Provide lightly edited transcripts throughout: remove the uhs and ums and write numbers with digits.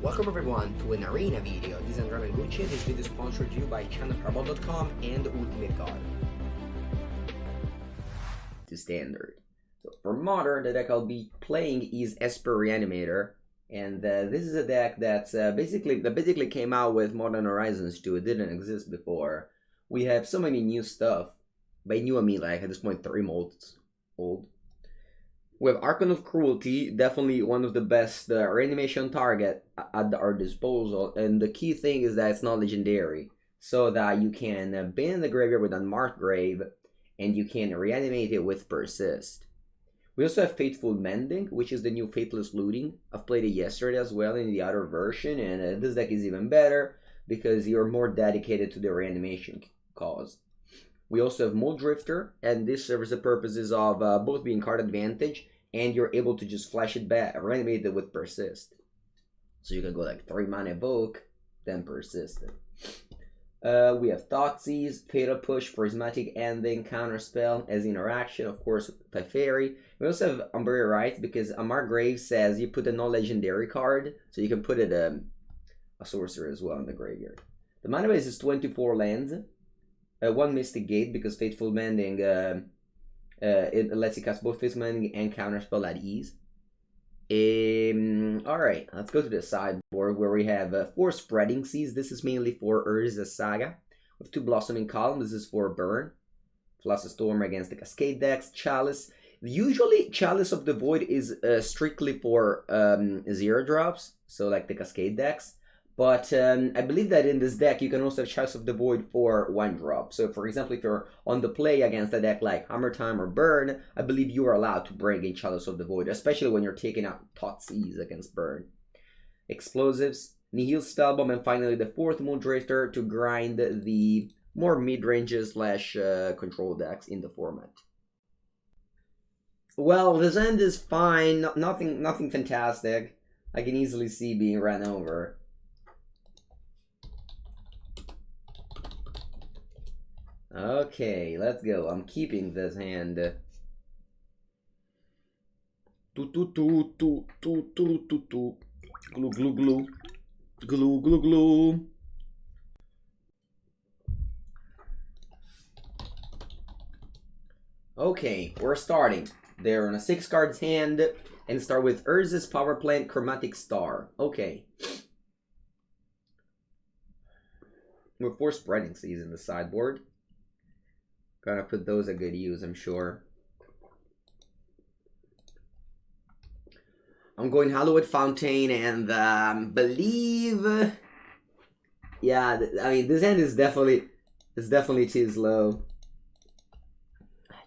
Welcome everyone to an arena video. This is Andrea Mengucci. This video is sponsored to you by channelfireball.com and Ultimate God. To standard. So for modern, the deck I'll be playing is Esper Reanimator, and this is a deck that's basically came out with Modern Horizons 2. It didn't exist before. We have so many new stuff. By new I mean like at this point 3 months old. We have Archon of Cruelty, definitely one of the best reanimation target at our disposal, and the key thing is that it's not legendary, so that you can ban in the graveyard with Unmarked Grave, and you can reanimate it with Persist. We also have Fateful Mending, which is the new Faithless Looting. I've played it yesterday as well in the other version, and this deck is even better, because you're more dedicated to the reanimation cause. We also have Mold Drifter, and this serves the purposes of both being card advantage, and you're able to just flash it back, reanimate it with Persist. So you can go like 3 mana Evoke, then Persist it. We have Thoughtseize, Fatal Push, Prismatic Ending, Counterspell as interaction, of course, Teferi. We also have Umbria Right, because Unmarked Grave says you put a non-legendary card, so you can put it a sorcerer as well in the graveyard. The mana base is 24 lands. 1 Mystic Gate, because Fateful Mending it lets you cast both Fateful Mending and Counterspell at ease. Alright, let's go to the sideboard where we have 4 Spreading Seas. This is mainly for Urza's Saga. With 2 Blossoming Columns, this is for Burn. Plus Storm against the Cascade decks. Chalice. Usually, Chalice of the Void is strictly for 0 drops, so like the Cascade decks. But I believe that in this deck, you can also have Chalice of the Void for 1 drop. So, for example, if you're on the play against a deck like Hammer Time or Burn, I believe you are allowed to bring in Chalice of the Void, especially when you're taking out Thoughtseize against Burn. Explosives, Nihil Spellbomb, and finally the 4th Moon Drifter to grind the more mid-ranges / control decks in the format. Well, this end is fine. Nothing fantastic. I can easily see being ran over. Okay, let's go. I'm keeping this hand. Glue, glue, glue. Glue, glue, glue. Okay, we're starting. They're on a 6 cards hand and start with Urza's Power Plant, Chromatic Star. Okay. With 4 Spreading Seas in the sideboard. Gonna put those at good use, I'm sure. I'm going Hallowed Fountain and believe. Yeah, I mean this hand is definitely too slow.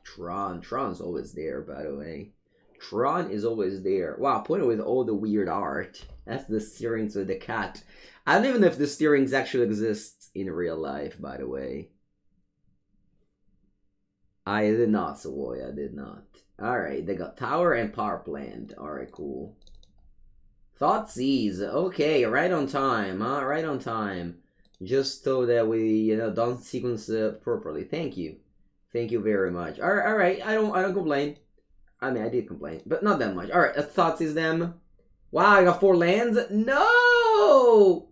Tron's always there, by the way. Tron is always there. Wow, pointed with all the weird art. That's the steerings with the cat. I don't even know if the steerings actually exist in real life, by the way. I did not, Savoy, I did not. Alright, they got Tower and Power Plant. Alright, cool. Thoughtseize. Okay, right on time, huh? Right on time. Just so that we, don't sequence properly. Thank you. Thank you very much. Alright, I don't complain. I mean, I did complain, but not that much. Alright, Thoughtseize them. Wow, I got 4 lands? No!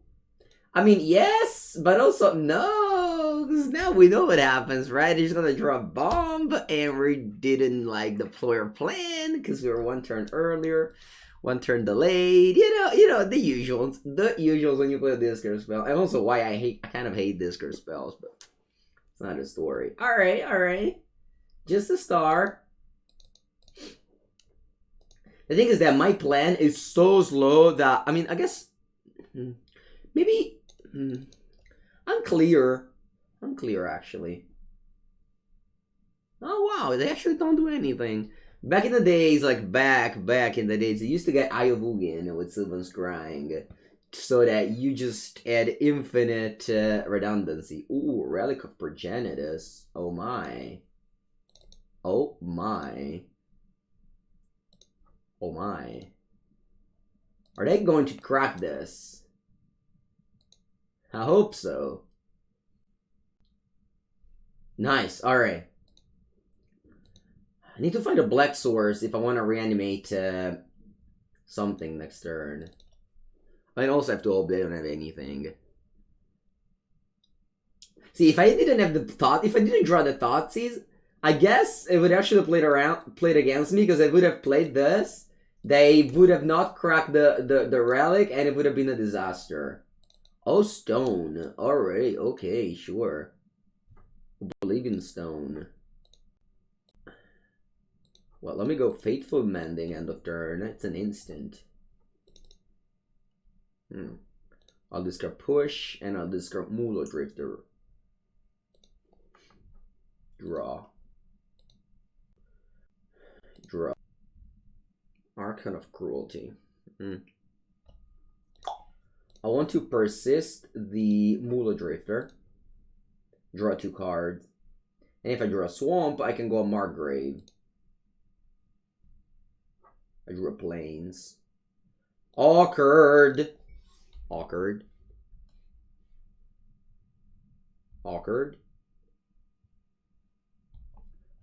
I mean, yes, but also no. Because now we know what happens, right? They're just gonna draw a bomb, and we didn't deploy our plan because we were 1 turn earlier, 1 turn delayed. You know the usuals. The usuals when you play a discard spell, and also why I kind of hate discard spells, but it's not a story. All right. Just a star. The thing is that my plan is so slow that I mean, I guess maybe unclear. Unclear, actually. Oh, wow. They actually don't do anything. Back in the days, back in the days, they used to get Eye of Ugin with Sylvan Scrying. So that you just add infinite redundancy. Ooh, Relic of Progenitus. Oh, my. Oh, my. Oh, my. Are they going to crack this? I hope so. Nice, alright. I need to find a black source if I want to reanimate something next turn. I also have to hope they don't have anything. See, if I didn't have the thought, if I didn't draw the Thoughtseize, I guess it would actually played against me, because I would have played this. They would have not cracked the relic, and it would have been a disaster. Oh, stone. Alright, okay, sure. Believe in stone. Well, let me go Fateful Mending end of turn. It's an instant. I'll discard Push, and I'll discard Mulo Drifter. Draw. Draw. Archon of Cruelty. I want to persist the Mulo Drifter. Draw 2 cards. And if I draw a Swamp, I can go Margrave. I drew a Plains. Awkward. Awkward. Awkward.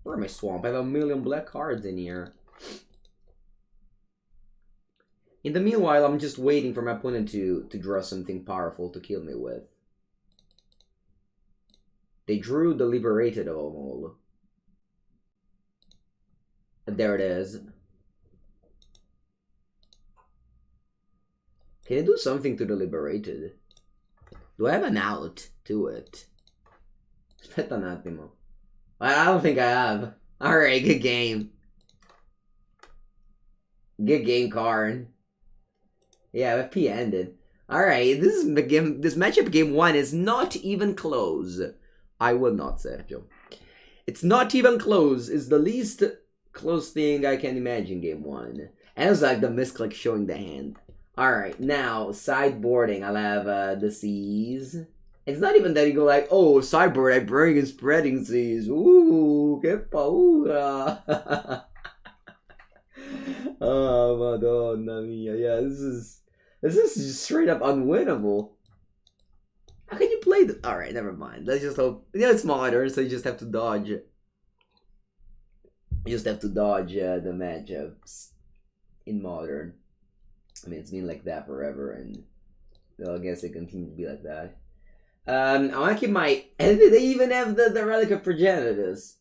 Where are my Swamp? I have a million black cards in here. In the meanwhile, I'm just waiting for my opponent to draw something powerful to kill me with. They drew the Liberated Oval. There it is. Can I do something to the Liberated? Do I have an out to it? Aspetta un attimo. I don't think I have. Alright, good game. Good game, Karn. Yeah, FP ended. Alright, this is the game. This matchup game 1 is not even close. I would not, Sergio. It's not even close. It's the least close thing I can imagine game 1. And it's like the misclick showing the hand. Alright, now, sideboarding. I'll have the Seas. It's not even that you go like, oh, sideboard, I bring in Spreading Seas. Ooh, que paura. Oh, Madonna mia. Yeah, this is just straight up unwinnable. How can you play this? Alright, never mind. Let's just hope. You know, it's modern, so you just have to dodge. You just have to dodge the matchups in modern. I mean, it's been like that forever, and well, I guess it continues to be like that. I want to keep my. And they even have the Relic of Progenitus.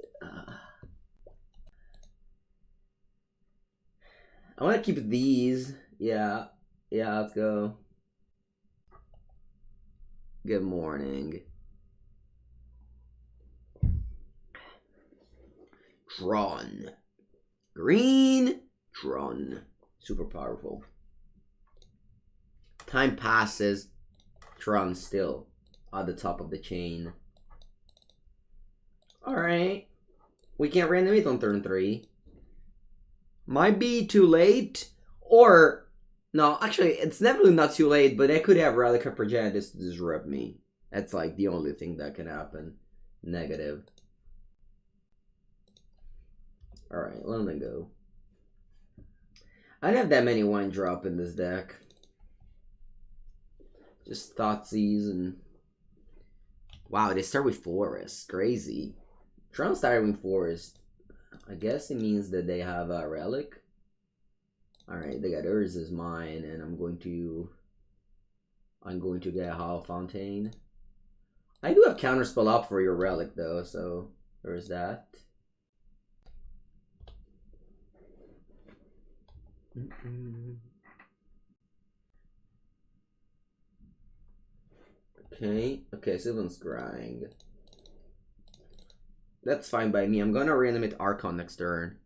I want to keep these. Yeah, let's go. Good morning. Tron. Green Tron. Super powerful. Time passes. Tron still at the top of the chain. Alright. We can't reanimate on turn 3. Might be too late. Or, no, actually, it's definitely not too late, but I could have Relic of Progenitus to disrupt me. That's like the only thing that can happen. Negative. Alright, let me go. I don't have that many 1-drop in this deck. Just Thoughtseize and... Wow, they start with Forest. Crazy. Tron started with Forest. I guess it means that they have a Relic. Alright, they got Urza's Mine, and I'm going to get a Hollow Fontaine. I do have Counterspell up for your Relic though, so there's that. Okay, Sylvan's Scrying. That's fine by me. I'm gonna reanimate Archon next turn.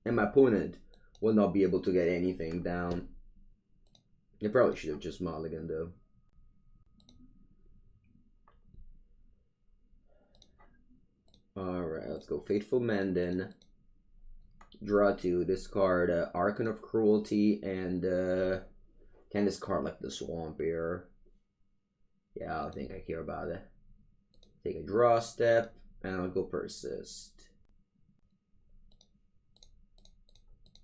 And my opponent will not be able to get anything down. They probably should have just mulliganed though. Alright, let's go. Fateful Mending. Draw 2, discard Archon of Cruelty, and can discard like the Swamp here. Yeah, I don't think I care about it. Take a draw step, and I'll go Persist.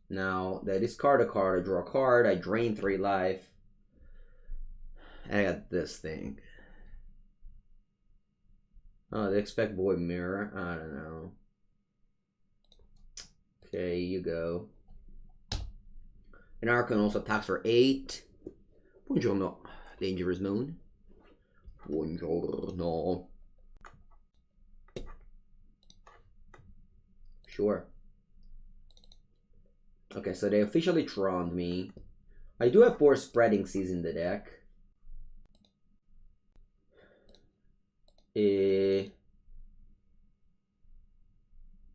Now, I discard a card, I draw a card, I drain 3 life. And I got this thing. Oh, they expect Void Mirror? I don't know. Okay, you go. And Archon also attacks for 8. Buongiorno, Dangerous Moon. Buongiorno. Sure. Okay, so they officially troned me. I do have 4 spreading seas in the deck.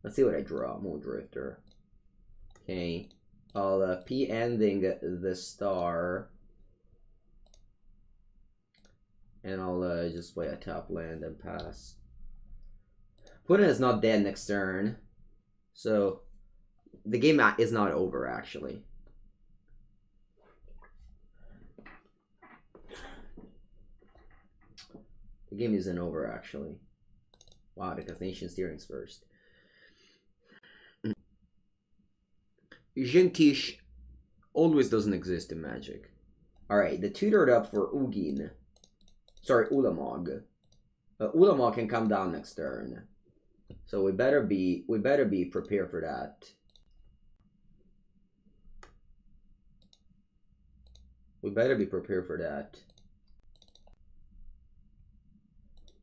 Let's see what I draw. Moon Drifter. Okay. I'll P ending the star. And I'll just play a top land and pass. Opponent is not dead next turn. So the game is not over, actually. The game isn't over, actually. Wow, the Castination Steering's first. Genkish always doesn't exist in Magic. Alright, the tutored up for Ugin. Sorry, Ulamog. Ulamog can come down next turn. So we better be prepared for that. We better be prepared for that.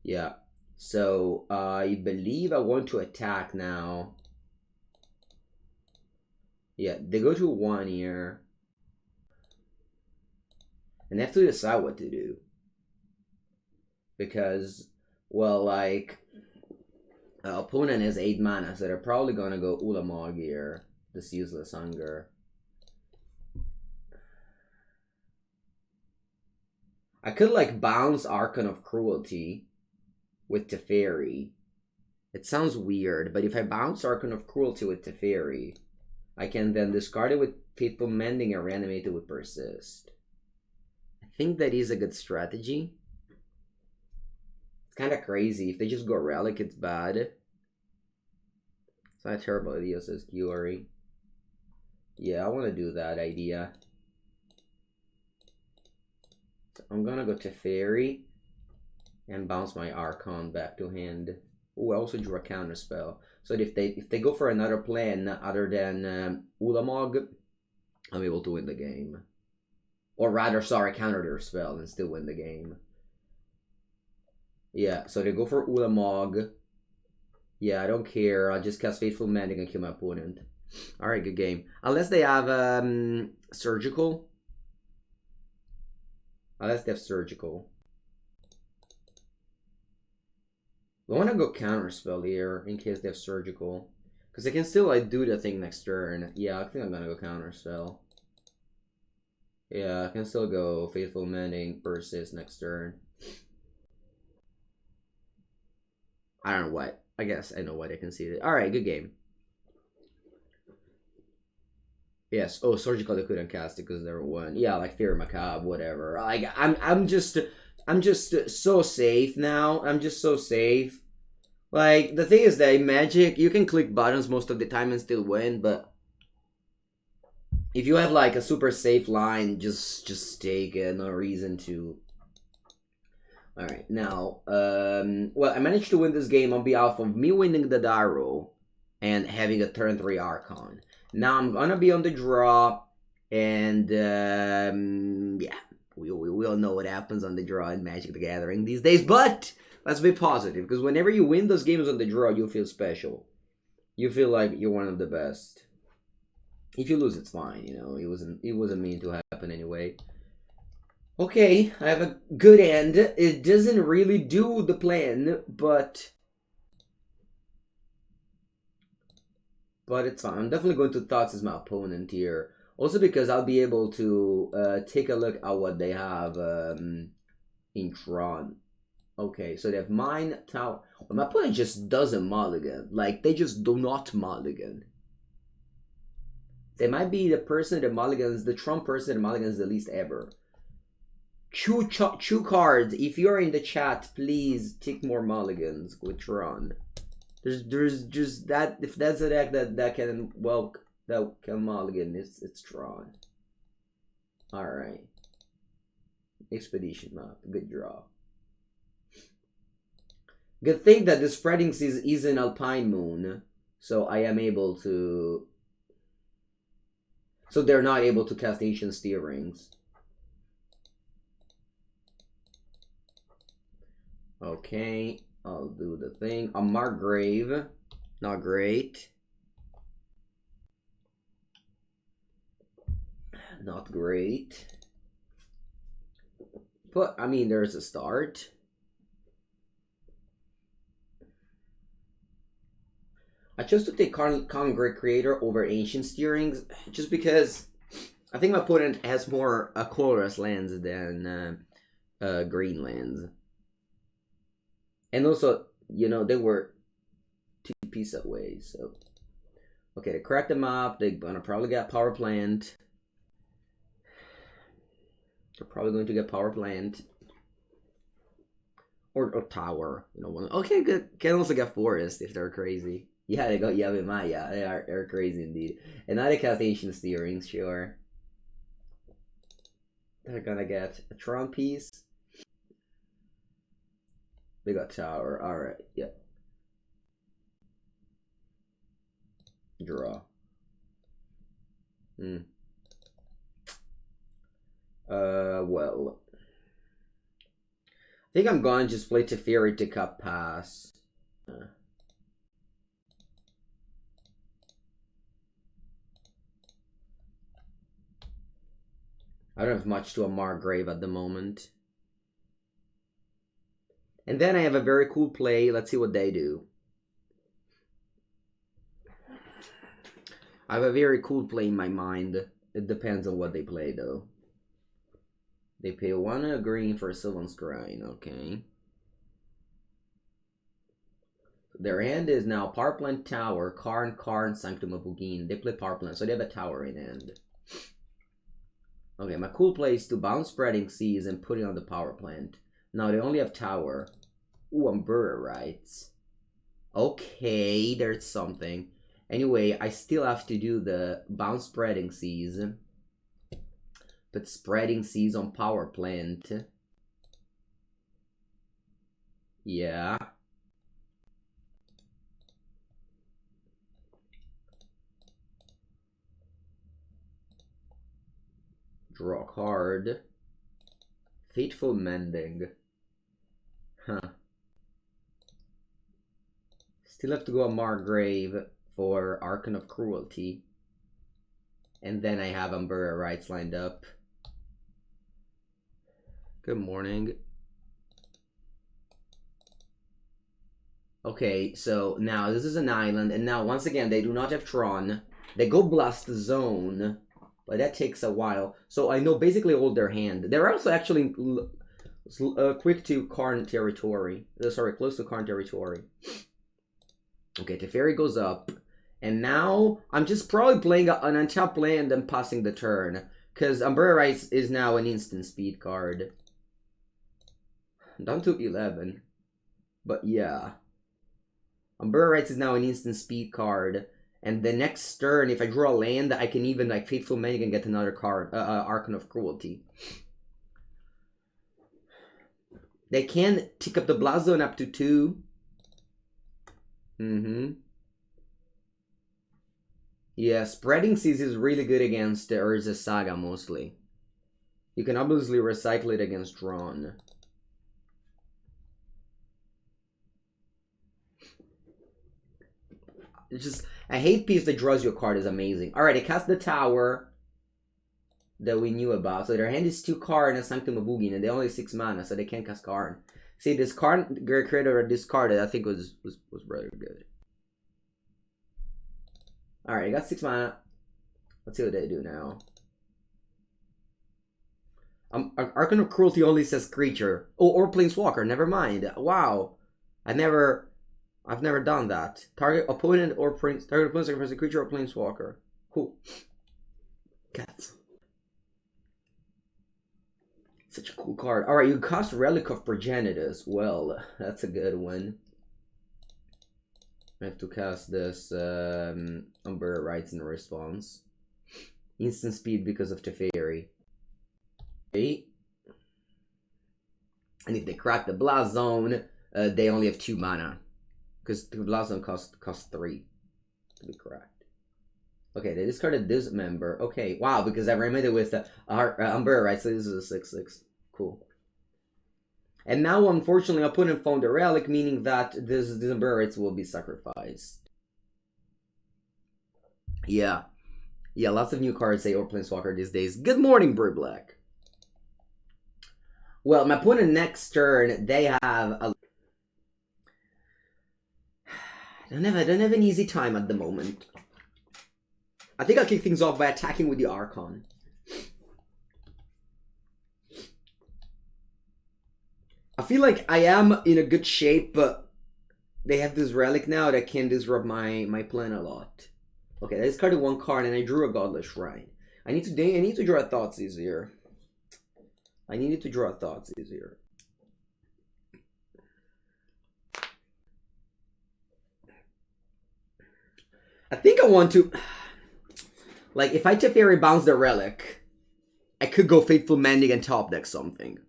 Yeah. So I believe I want to attack now. Yeah, they go to 1 here. And they have to decide what to do. Because, well, like, opponent has 8 mana, so they're probably gonna go Ulamog here. This useless hunger. I could, like, bounce Archon of Cruelty with Teferi. It sounds weird, but if I bounce Archon of Cruelty with Teferi, I can then discard it with Faithful Mending and reanimate it with Persist. I think that is a good strategy. It's kind of crazy. If they just go Relic, it's bad. It's not a terrible idea, says Kiori. Yeah, I want to do that idea. So I'm gonna go Teferi and bounce my Archon back to hand. Oh, I also drew a counter spell. So if they go for another plan other than Ulamog, I'm able to win the game. Or rather, sorry, counter their spell and still win the game. Yeah, so they go for Ulamog. Yeah, I don't care. I'll just cast Faithful Mending and kill my opponent. Alright, good game. Unless they have Surgical. Unless they have Surgical. I want to go Counterspell here in case they have Surgical. Because I can still like do the thing next turn. Yeah, I think I'm going to go Counterspell. Yeah, I can still go Faithful Mending, Persist next turn. I don't know what. I guess I know what I can see. Alright, good game. Yes. Oh, Surgical they couldn't cast it because they were 1. Yeah, like Fear Macabre, whatever. Like I'm just so safe now. I'm just so safe. Like the thing is that in Magic you can click buttons most of the time and still win, but if you have like a super safe line, just take it. No reason to. Alright, now well, I managed to win this game on behalf of me winning the die roll and having a turn 3 Archon. Now I'm gonna be on the draw, and yeah, we all know what happens on the draw in Magic the Gathering these days, but let's be positive, because whenever you win those games on the draw, you feel special. You feel like you're one of the best. If you lose, it's fine, you know, it wasn't meant to happen anyway. Okay, I have a good end. It doesn't really do the plan, but it's fine. I'm definitely going to Thoughts as my opponent here. Also because I'll be able to take a look at what they have in Tron. Okay, so they have Mine, Tower. Well, my opponent just doesn't mulligan. Like, they just do not mulligan. They might be the person that mulligans, the Tron person that mulligans the least ever. Chew cards. If you're in the chat, please tick more mulligans with Tron. There's just that, if that's a deck that can, well, that can mulligan, it's Tron. Alright. Expedition map. Good draw. Good thing that the spreading seas is an Alpine Moon, so I am able to. So they're not able to cast Ancient Steerings. Okay, I'll do the thing. A Margrave. Not great. Not great. But, I mean, there's a start. I chose to take Common Grid Creator over Ancient Steerings just because I think my opponent has more colorless lands than green lands. And also, you know, they were 2 pieces away, so. Okay, they cracked them up. They're gonna probably get Power Plant. They're probably going to get Power Plant. Or Tower. You know, one. Okay, good. Can also get Forest if they're crazy. Yeah, they got Yavimaya. They're crazy indeed. And now they cast Ancient Steerings, sure. They're gonna get a Tron piece. They got Tower. Alright, yeah. Draw. Well. I think I'm gonna just play Teferi to cut pass. I don't have much to a Margrave at the moment. And then I have a very cool play. Let's see what they do. I have a very cool play in my mind. It depends on what they play, though. They pay 1 green for a Sylvan Scrying, okay. Their hand is now Power Plant, Tower, Karn, Sanctum of Ugin. They play Power Plant, so they have a Tower in hand. Okay, my cool play is to bounce Spreading Seas and put it on the Power Plant. Now they only have Tower. Ooh, Umbura Rights. Okay, there's something. Anyway, I still have to do the bounce Spreading Seas. Put Spreading Seas on Power Plant. Yeah. Draw card. Fateful Mending. Huh. Still have to go on Margrave for Archon of Cruelty. And then I have Umbura Rights lined up. Good morning. Okay, so now this is an island, and now once again they do not have Tron. They go Blast Zone, but that takes a while. So I know basically all their hand. They're also actually quick to Karn territory. Sorry, close to Karn territory. Okay, Teferi goes up. And now I'm just probably playing an untapped land and passing the turn. Because Umbura Rights is now an instant speed card. Down to 11. But yeah. Umbura Rights is now an instant speed card. And the next turn, if I draw a land, I can even, like, Fateful Mending and get another card. Archon of Cruelty. They can tick up the Blast Zone up to 2. Yeah, Spreading Seas is really good against the Urza Saga, mostly. You can obviously recycle it against Drawn. It's just, a hate piece that draws you a card is amazing. Alright, I cast the Tower that we knew about. So their hand is 2 Karn and Sanctum of Ugin, and they only have 6 mana, so they can't cast Karn. See, this Karn creator discarded, I think was really good. Alright, I got 6 mana. Let's see what they do now. Archon of Cruelty only says creature. Oh, or Planeswalker, never mind. Wow. I've never done that. Target opponent or target opponent sacrifice a creature or Planeswalker. Cool. Cats. Such a cool card. Alright, you cast Relic of Progenitus. Well, that's a good one. I have to cast this Umbura Rights in response. Instant speed because of Teferi. Okay. And if they crack the Blast Zone, they only have 2 mana. Because the Blast Zone costs 3 to be cracked. Okay, they discarded this member. Okay, wow, because I remade it with Umbura Rights, so this is a 6/6. Cool. And now, unfortunately, opponent found a relic, meaning that this Barretts will be sacrificed. Yeah. Yeah, lots of new cards say or Planeswalker these days. Good morning, Bird Black. Well, my opponent next turn, they have a... I don't have an easy time at the moment. I think I'll kick things off by attacking with the Archon. I feel like I am in a good shape, but they have this relic now that can disrupt my plan a lot. Okay, I discarded one card and I drew a Godless Shrine. I need to draw Thoughtseize here. I needed to draw Thoughtseize here. I think I want to... Like, if I Teferi bounce the relic, I could go Faithful Mending and top deck something.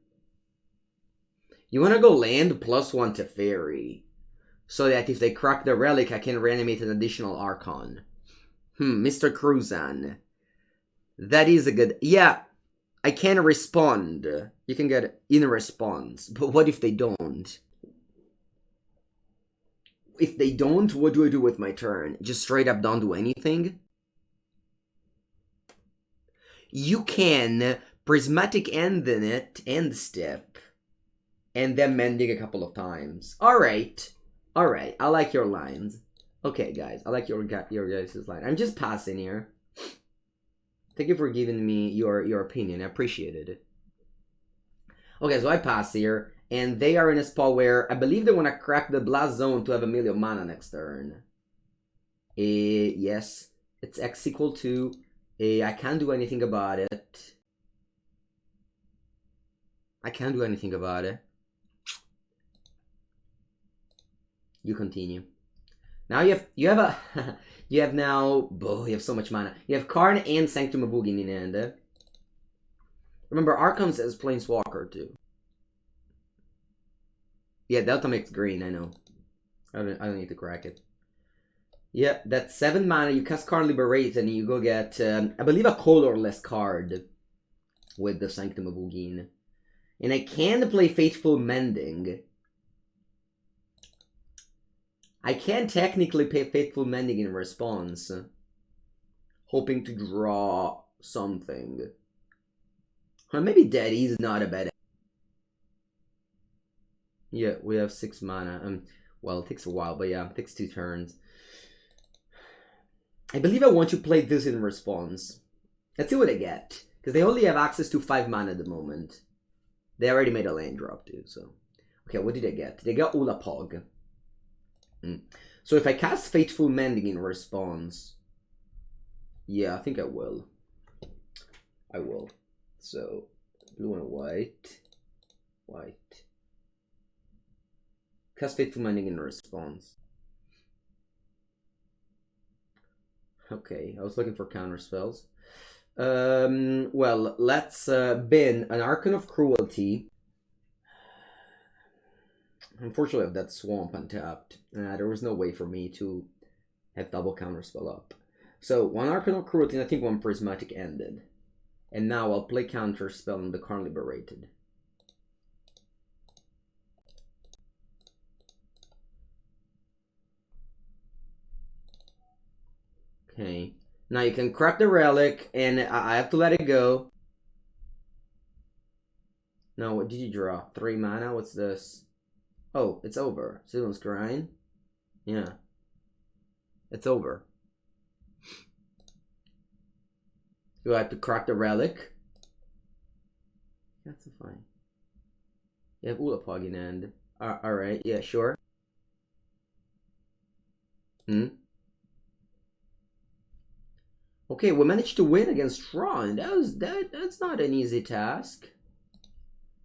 You want to go land +1 Teferi, so that if they crack the relic, I can reanimate an additional Archon. Mr. Cruzan. That is a good... Yeah, I can respond. You can get in response. But what if they don't? If they don't, what do I do with my turn? Just straight up don't do anything? You can Prismatic End in it, End Step, and then Mending a couple of times. Alright. Alright, I like your lines. Okay, guys, I like your guys' line. I'm just passing here. Thank you for giving me your opinion. I appreciate it. Okay, so I pass here, and they are in a spot where I believe they want to crack the Blast Zone to have 1,000,000 mana next turn. Yes, it's X equal to... I can't do anything about it. I can't do anything about it. You continue. Now you have a you have now you have so much mana. You have Karn and Sanctum of Bugin in hand. Remember, Archon says Planeswalker too. Yeah, Delta makes green. I know. I don't need to crack it. Yeah, that's 7 mana. You cast Karn Liberate and you go get I believe a colorless card with the Sanctum of Bugin. And I can play Faithful Mending. I can technically play Faithful Mending in response, hoping to draw something. Or maybe Daddy's not a bad... Yeah, we have 6 mana. Well, it takes a while, but yeah, it takes 2 turns. I believe I want to play this in response. Let's see what I get. Because they only have access to 5 mana at the moment. They already made a land drop too, so... Okay, what did I get? They got Ulapog. So if I cast Faithful Mending in response... Yeah, I think I will. I will. So, blue and white. White. Cast Faithful Mending in response. Okay, I was looking for counter spells. Well, let's bin an Archon of Cruelty. Unfortunately, I have that Swamp untapped. There was no way for me to have double counter spell up. So, 1 Archon of Cruelty and I think 1 Prismatic Ended. And now I'll play counter spell on the Karn Liberated. Okay. Now you can crack the relic, and I have to let it go. No, what did you draw? 3 mana? What's this? Oh, it's over. Sealand's Grind? Yeah. It's over. Do I have to crack the relic? That's fine. You have Ulapog in hand. Alright, yeah, sure. Okay, we managed to win against Ron. That's not an easy task.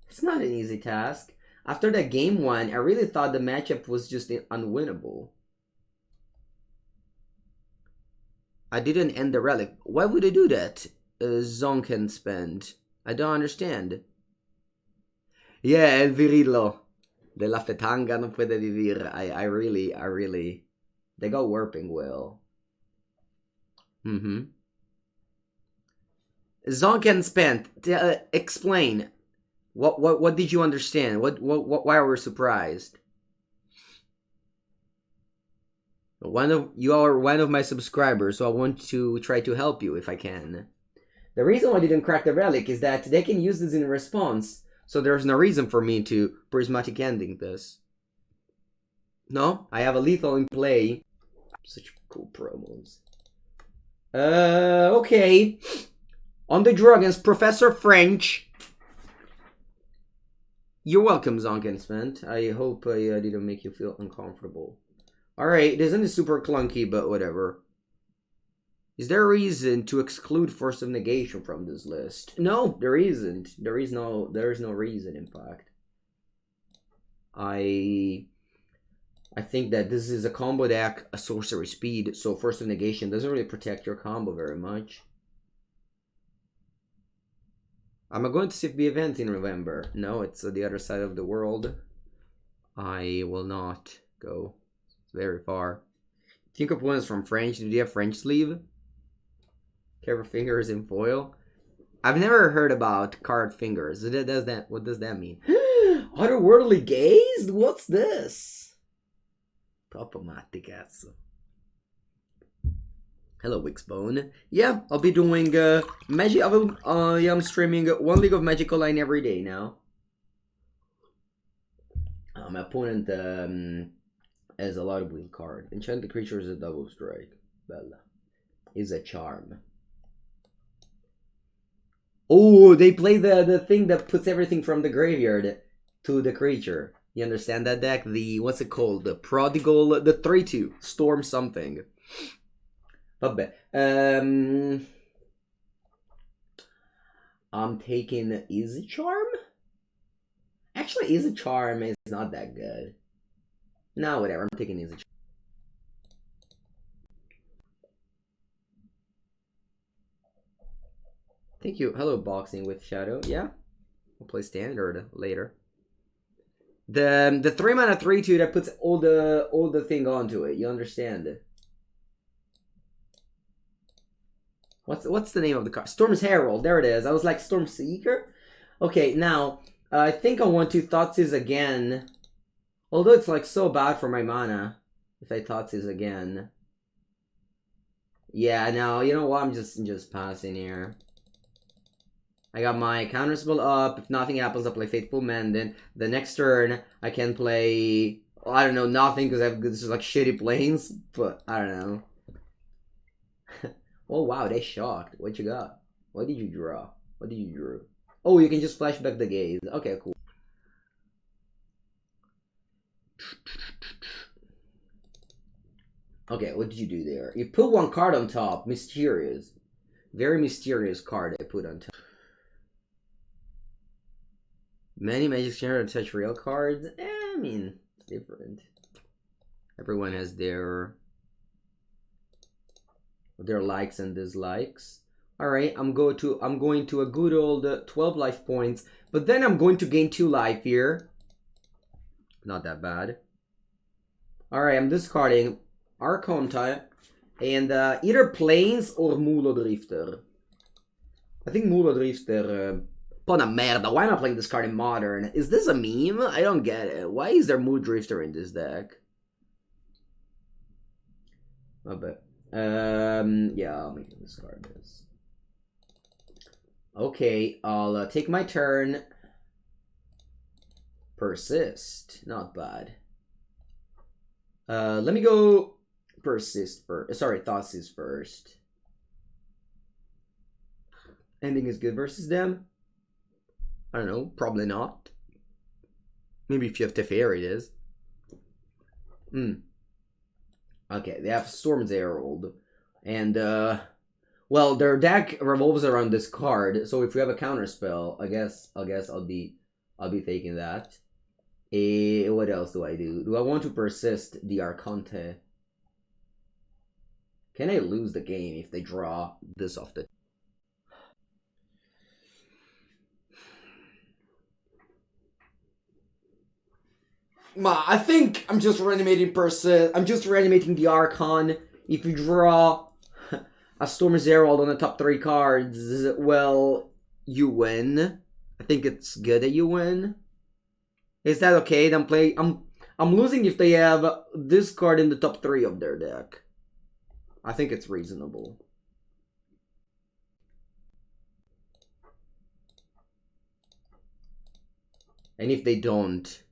It's not an easy task. After that game 1, I really thought the matchup was just unwinnable. I didn't end the relic. Why would I do that? Zonken spend. I don't understand. Yeah, el virillo. De la fetanga no puede vivir. I really... They got Warping Will. Zonken spent. Explain. What did you understand? Why were you surprised? You are one of my subscribers, so I want to try to help you if I can. The reason why I didn't crack the relic is that they can use this in response, so there's no reason for me to prismatic ending this. No, I have a lethal in play. Such cool promos. Okay. On the dragons, Professor French. You're welcome, Zonkenspent. I hope I didn't make you feel uncomfortable. Alright, it isn't super clunky, but whatever. Is there a reason to exclude Force of Negation from this list? No, there isn't. There is no reason, in fact. I think that this is a combo deck, a sorcery speed, so Force of Negation doesn't really protect your combo very much. Am I going to CFB event in November? No, it's the other side of the world. I will not go very far. Think of one is from French. Do you have French sleeve? Carve fingers in foil? I've never heard about carved fingers. What does that mean? Otherworldly gaze? What's this? Proprio matti, cazzo. Hello, Wixbone. Yeah, I'll be doing magic. I'm streaming one League of Magic Online every day now. My opponent has a lot of wheel card. Enchant the creature is a double strike. Bella is a charm. Oh, they play the thing that puts everything from the graveyard to the creature. You understand that deck? The, what's it called? The Prodigal, the 3-2. Storm something. Vabbè. I'm taking Easy Charm? Actually, Easy Charm is not that good. No, whatever. I'm taking Easy Charm. Thank you. Hello, Boxing with Shadow. Yeah, I'll play Standard later. The 3-mana 3-2 that puts all the thing onto it. You understand? What's the name of the card? Storm's Herald. There it is. I was like Storm Seeker. Okay, now I think I want to Thoughtseize again. Although it's like so bad for my mana if I Thoughtseize again. Yeah, no, you know what? I'm just passing here. I got my counterspell up. If nothing happens, I'll play Faithful Mendant. The next turn, I can play, I don't know, nothing because I have this is like shitty planes. But I don't know. Oh wow, they shocked. What you got? What did you draw? What did you draw? Oh, you can just flashback the gaze. Okay, cool. Okay, what did you do there? You put one card on top. Mysterious. Very mysterious card I put on top. Many Magic Standard touch real cards. I mean, it's different. Everyone has their likes and dislikes. Alright, I'm going to a good old 12 life points. But then I'm going to gain 2 life here. Not that bad. Alright, I'm discarding Archonta and either Plains or Mulo Drifter. I think Mulo Drifter. Pona merda, why am I playing this card in Modern? Is this a meme? I don't get it. Why is there Mood Drifter in this deck? Okay. Yeah, I'll make this card this. Okay, I'll take my turn. Persist. Not bad. Let me go Persist first. Sorry, Thoughtseize first. Ending is good versus them. I don't know, probably not. Maybe if you have Teferi, it is. Okay, they have Storm's Herald. And, well, their deck revolves around this card, so if we have a counterspell, I guess I'll be taking that. What else do I do? Do I want to persist the Archonte? Can I lose the game if they draw this off the... I think I'm just reanimating I'm just reanimating the Archon. If you draw a Storm's Herald on the top 3 cards, well, you win. I think it's good that you win. Is that okay? I'm losing if they have this card in the top 3 of their deck. I think it's reasonable. And if they don't...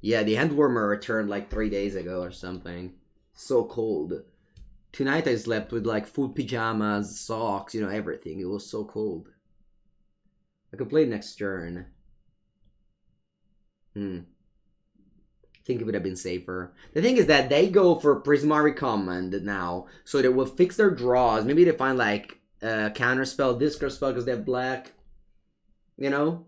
Yeah, the Handwarmer returned like 3 days ago or something. So cold. Tonight I slept with like full pajamas, socks, you know, everything. It was so cold. I could play next turn. I think it would have been safer. The thing is that they go for Prismari Command now. So they will fix their draws. Maybe they find like a counterspell, discard spell because they have black. You know?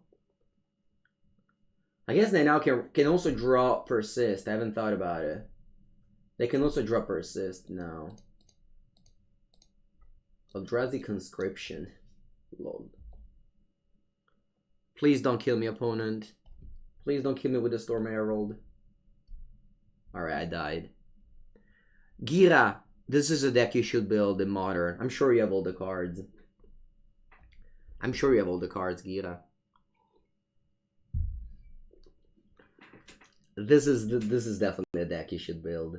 I guess they now can also draw Persist. I haven't thought about it. They can also draw Persist now. Eldrazi Conscription. Lol. Please don't kill me, opponent. Please don't kill me with the Storm Herald. Alright, I died. Gira. This is a deck you should build in Modern. I'm sure you have all the cards. I'm sure you have all the cards, Gira. This is definitely a deck you should build.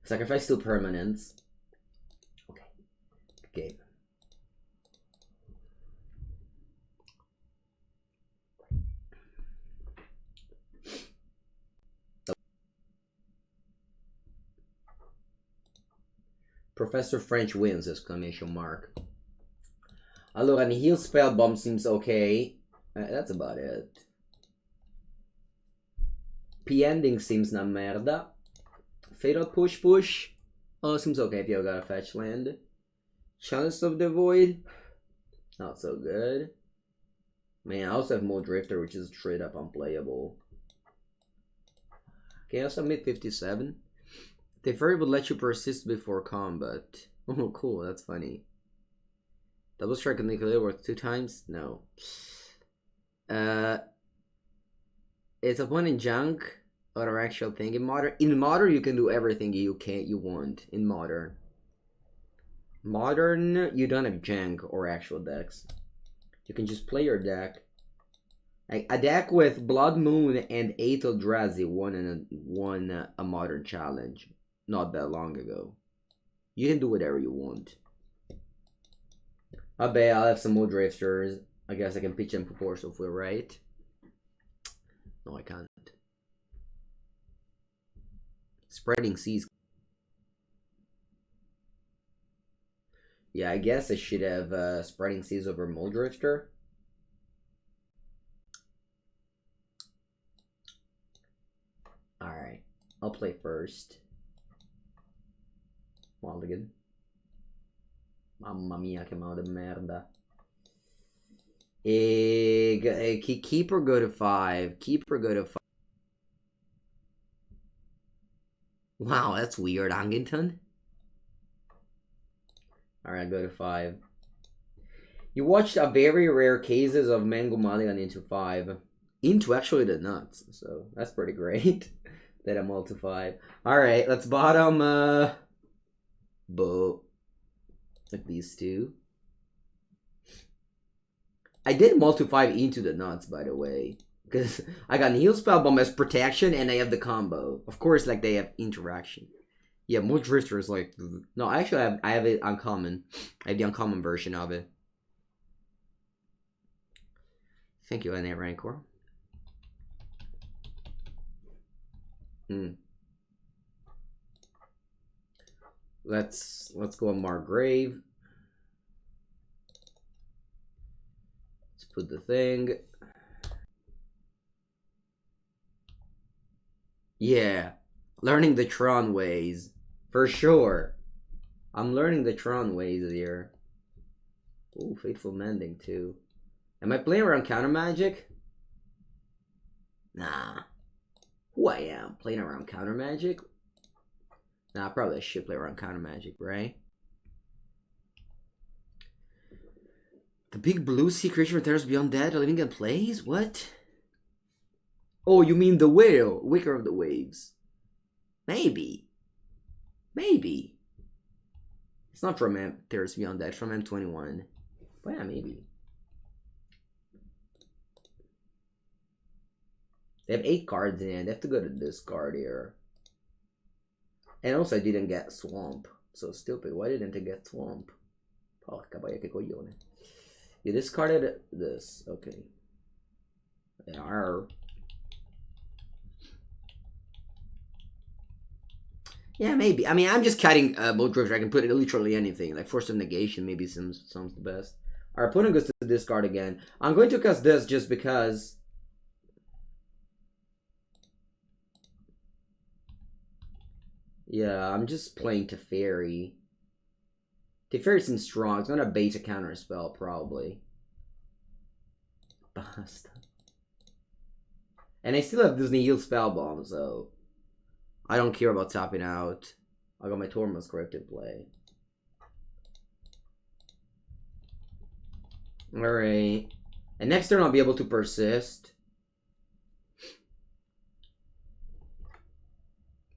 Sacrifice 2 permanents. Okay. Okay. Professor French wins! Exclamation mark. Allora, Nihil Spellbomb seems okay. That's about it. P-Ending seems na merda. Fatal Push. Oh, seems okay if you got a fetch land. Chalice of the Void. Not so good. Man, I also have Mo Drifter, which is straight up unplayable. Okay, I'll submit 57. The fairy would let you persist before combat. Oh, cool, that's funny. Double strike and nuclear worth 2 times? No. It's a one in junk or actual thing. In modern you can do everything you want in modern. Modern you don't have junk or actual decks. You can just play your deck. Like a deck with Blood Moon and 8 Eldrazi won a modern challenge not that long ago. You can do whatever you want. I bet I'll have some more drifters. I guess I can pitch them proportional if we're right. No, I can't. Spreading Seas. Yeah, I guess I should have Spreading Seas over Muldrifter. Alright, I'll play first. Mulligan. Mamma mia, che modo di merda. Keep or go to 5. Keep or go to 5. Wow, that's weird, Angington. Alright, go to 5. You watched a very rare cases of Mango Mulligan into 5. Into actually the nuts, so that's pretty great. That I'm all to 5. Alright, let's bottom Bo. Like these two. I did multi 5 into the nuts, by the way. Because I got Nihil Spellbomb as protection and I have the combo. Of course, like they have interaction. Yeah, more Drifter is like... No, actually I have it uncommon. I have the uncommon version of it. Thank you, N.A. Rancor. Let's go on Margrave. Let's put the thing. Yeah, learning the Tron ways for sure. I'm learning the Tron ways here. Ooh, Fateful Mending too. Am I playing around counter magic? Nah. Who I am playing around counter magic? Nah, probably I should play around counter magic, right? The big blue sea creature returns beyond dead, living in plays? What? Oh, you mean the whale, Wicker of the Waves? Maybe. Maybe. It's not from Terrace Beyond Dead, from M21. But yeah, maybe. They have 8 cards in hand. They have to go to this card here. And also I didn't get Swamp. So stupid. Why didn't I get Swamp? Porca boia che coglione. You discarded this. Okay. Arr. Yeah, maybe. I mean, I'm just cutting Bolt Drifter. I can put it literally anything. Like Force of Negation maybe sounds the best. Our opponent goes to this card again. I'm going to cast this just because... Yeah, I'm just playing Teferi. Teferi seems strong. It's gonna bait a counter spell, probably. Basta. And I still have Disney Heal Spellbomb, so... I don't care about tapping out. I got my Tormund's Corrective play. Alright. And next turn I'll be able to persist.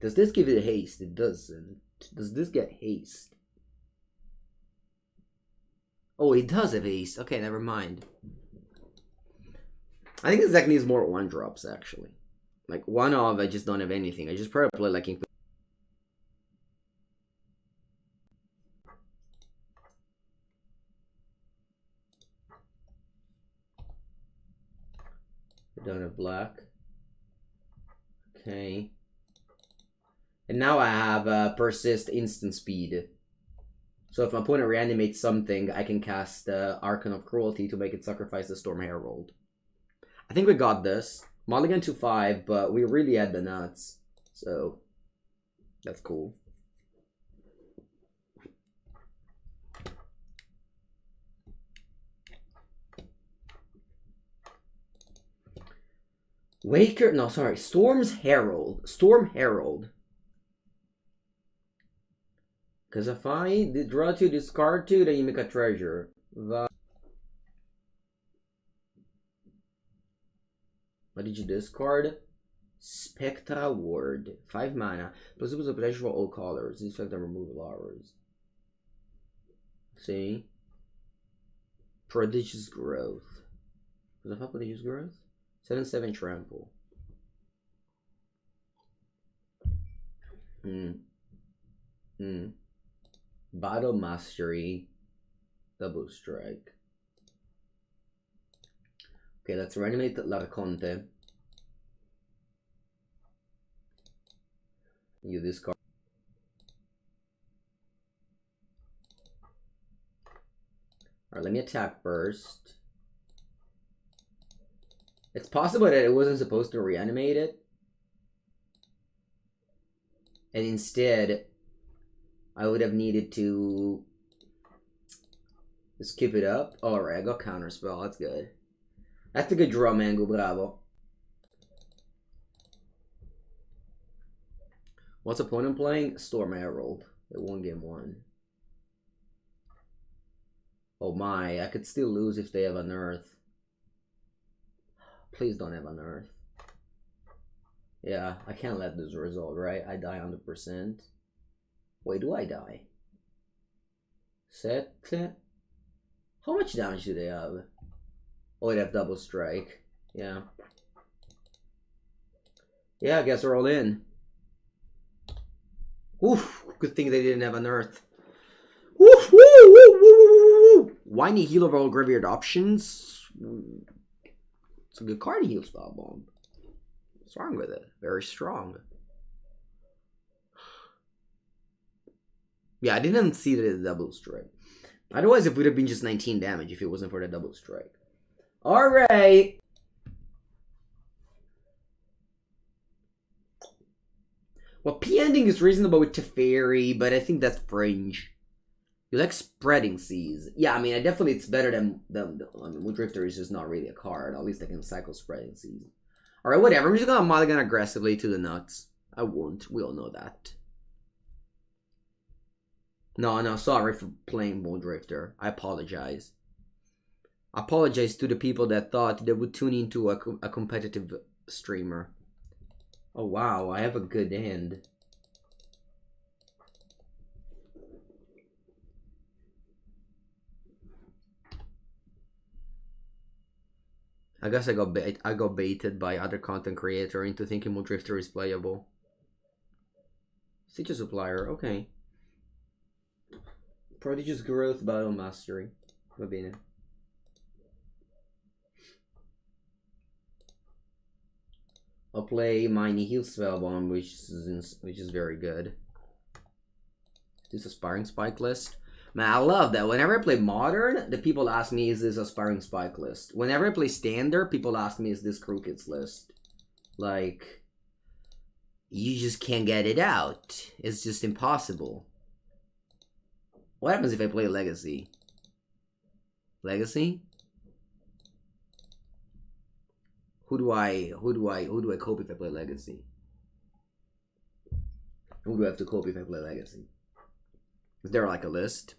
Does this give it haste? It doesn't. Does this get haste? Oh, it does have haste. Okay, never mind. I think this deck needs more 1-drops, actually. Like, one of, I just don't have anything. I just probably play like... I don't have black. Okay. And now I have Persist Instant Speed. So if my opponent reanimates something, I can cast Archon of Cruelty to make it sacrifice the Storm Herald. I think we got this. Mulligan to 5, but we really had the nuts. So, that's cool. Waker, no, sorry. Storm's Herald. Storm Herald. Because if I draw 2, discard 2, then you make a treasure. What did you discard? Spectral Ward. 5 mana. Plus it was a pleasure for all colors. This effect on removal hours. See? Prodigious Growth. Was that Prodigious Growth? 7/7 Trample. Battle Mastery. Double Strike. Okay, let's reanimate L'Arconte. You discard. Alright, let me attack first. It's possible that it wasn't supposed to reanimate it. And instead, I would have needed to skip it up. Alright, I got Counterspell. That's good. That's a good draw, Mango. Bravo. What's opponent playing? Storm Herald. It won game 1. Oh my, I could still lose if they have an Earth. Please don't have an Earth. Yeah, I can't let this result, right? I die 100%. Wait, do I die? Set. How much damage do they have? Oh, they have double strike. Yeah. Yeah, I guess we're all in. Oof, good thing they didn't have an Earth. Woof, woo, woo, woo, woo, woo. Whiny heal of all graveyard options. It's a good card to heal Spellbomb. What's wrong with it? Very strong. Yeah, I didn't see the double strike. Otherwise, it would have been just 19 damage if it wasn't for the double strike. Alright. Well, P ending is reasonable with Teferi, but I think that's fringe. You like Spreading Seas. Yeah, I mean, definitely it's better than I mean, Wooddrifter is just not really a card. At least I can cycle Spreading Seas. Alright, whatever. I'm just gonna mulligan aggressively to the nuts. I won't. We all know that. No, sorry for playing Wooddrifter. I apologize. I apologize to the people that thought they would tune into a competitive streamer. Oh wow, I have a good hand. I guess I got baited by other content creator into thinking Muldrifter is playable. Siege Supplier, okay. Prodigious Growth, Battle Mastery. Va bene. I'll play my Nihil Spellbomb, which is very good. Is this a Aspiring Spike list? Man, I love that. Whenever I play Modern, the people ask me, is this a Aspiring Spike list? Whenever I play Standard, people ask me, is this Crooked's list? Like, you just can't get it out. It's just impossible. What happens if I play Legacy? Legacy? Who do I cope if I play Legacy? Who do I have to cope if I play Legacy? Is there like a list?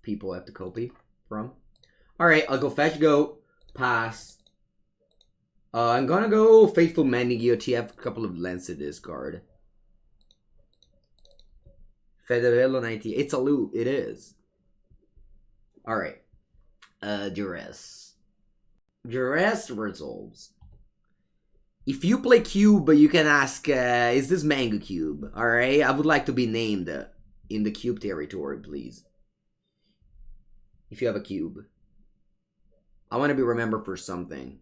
People I have to copy from? Alright, I'll go fetch, go, pass. I'm gonna go Faithful Mending EOT. I have a couple of lands to discard. Federello 90. It's a loop. It is. Alright. Duress. Duress resolves. If you play Cube, you can ask, is this Mango Cube? Alright? I would like to be named in the Cube territory, please. If you have a Cube. I want to be remembered for something.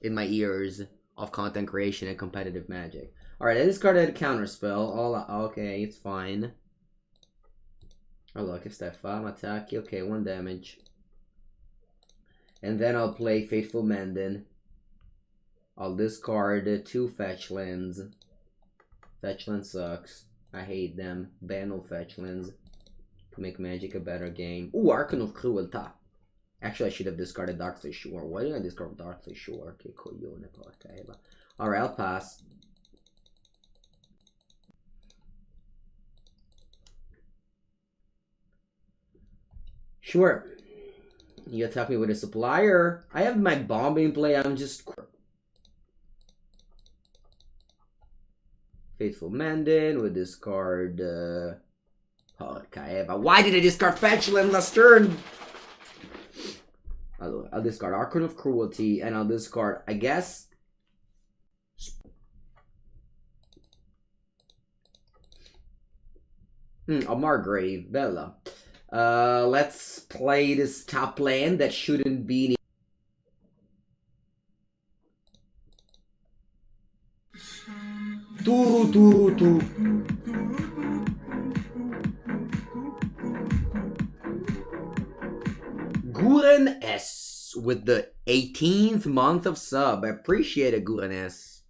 In my ears of content creation and competitive magic. Alright, I discarded a counterspell. Okay, it's fine. Oh look, if Stefan attack you. Okay, 1 damage. And then I'll play Faithful Mending. I'll discard 2 fetch lands. Fetch land sucks. I hate them. Ban all fetch lands. To make Magic a better game. Ooh, Archon of Cruelty. Actually, I should have discarded Darkly Shore. Why didn't I discard Darkly Shore? Che coglione, porca eba. Alright, I'll pass. Sure. You attack me with a supplier. I have my bomb in play. I'm just... Faithful Mending with discard... Porca eba. Why did I discard Fetchland last turn? I'll discard Archon of Cruelty, and I'll discard, I guess... a Margrave, Bella. Let's play this top land that shouldn't be... Turu. Guren S with the 18th month of sub. I appreciate it, Guren S.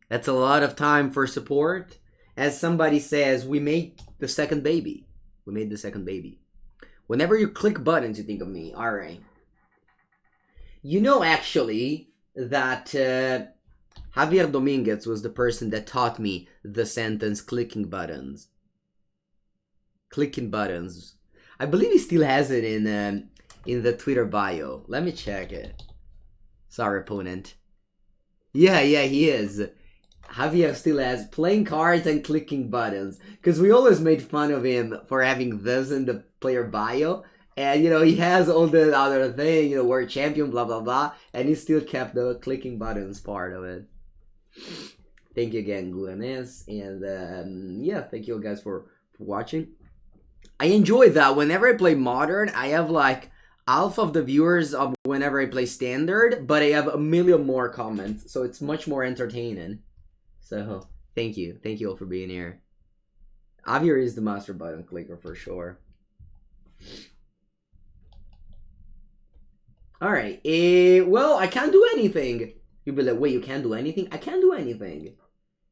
That's a lot of time for support. As somebody says, we made the second baby. We made the second baby. Whenever you click buttons, you think of me. Alright. You know, actually, that Javier Dominguez was the person that taught me the sentence clicking buttons. Clicking buttons. I believe he still has it in the Twitter bio. Let me check it. Sorry, opponent. Yeah, he is. Javier still has playing cards and clicking buttons. Because we always made fun of him for having this in the player bio. And, you know, he has all the other thing, you know, world champion, blah, blah, blah. And he still kept the clicking buttons part of it. Thank you again, Guanes. And, yeah, thank you guys for watching. I enjoy that. Whenever I play Modern, I have, like, half of the viewers of whenever I play Standard. But I have a million more comments. So it's much more entertaining. So, thank you. Thank you all for being here. Javier is the master button clicker for sure. Alright, well, I can't do anything. You'll be like, wait, you can't do anything? I can't do anything.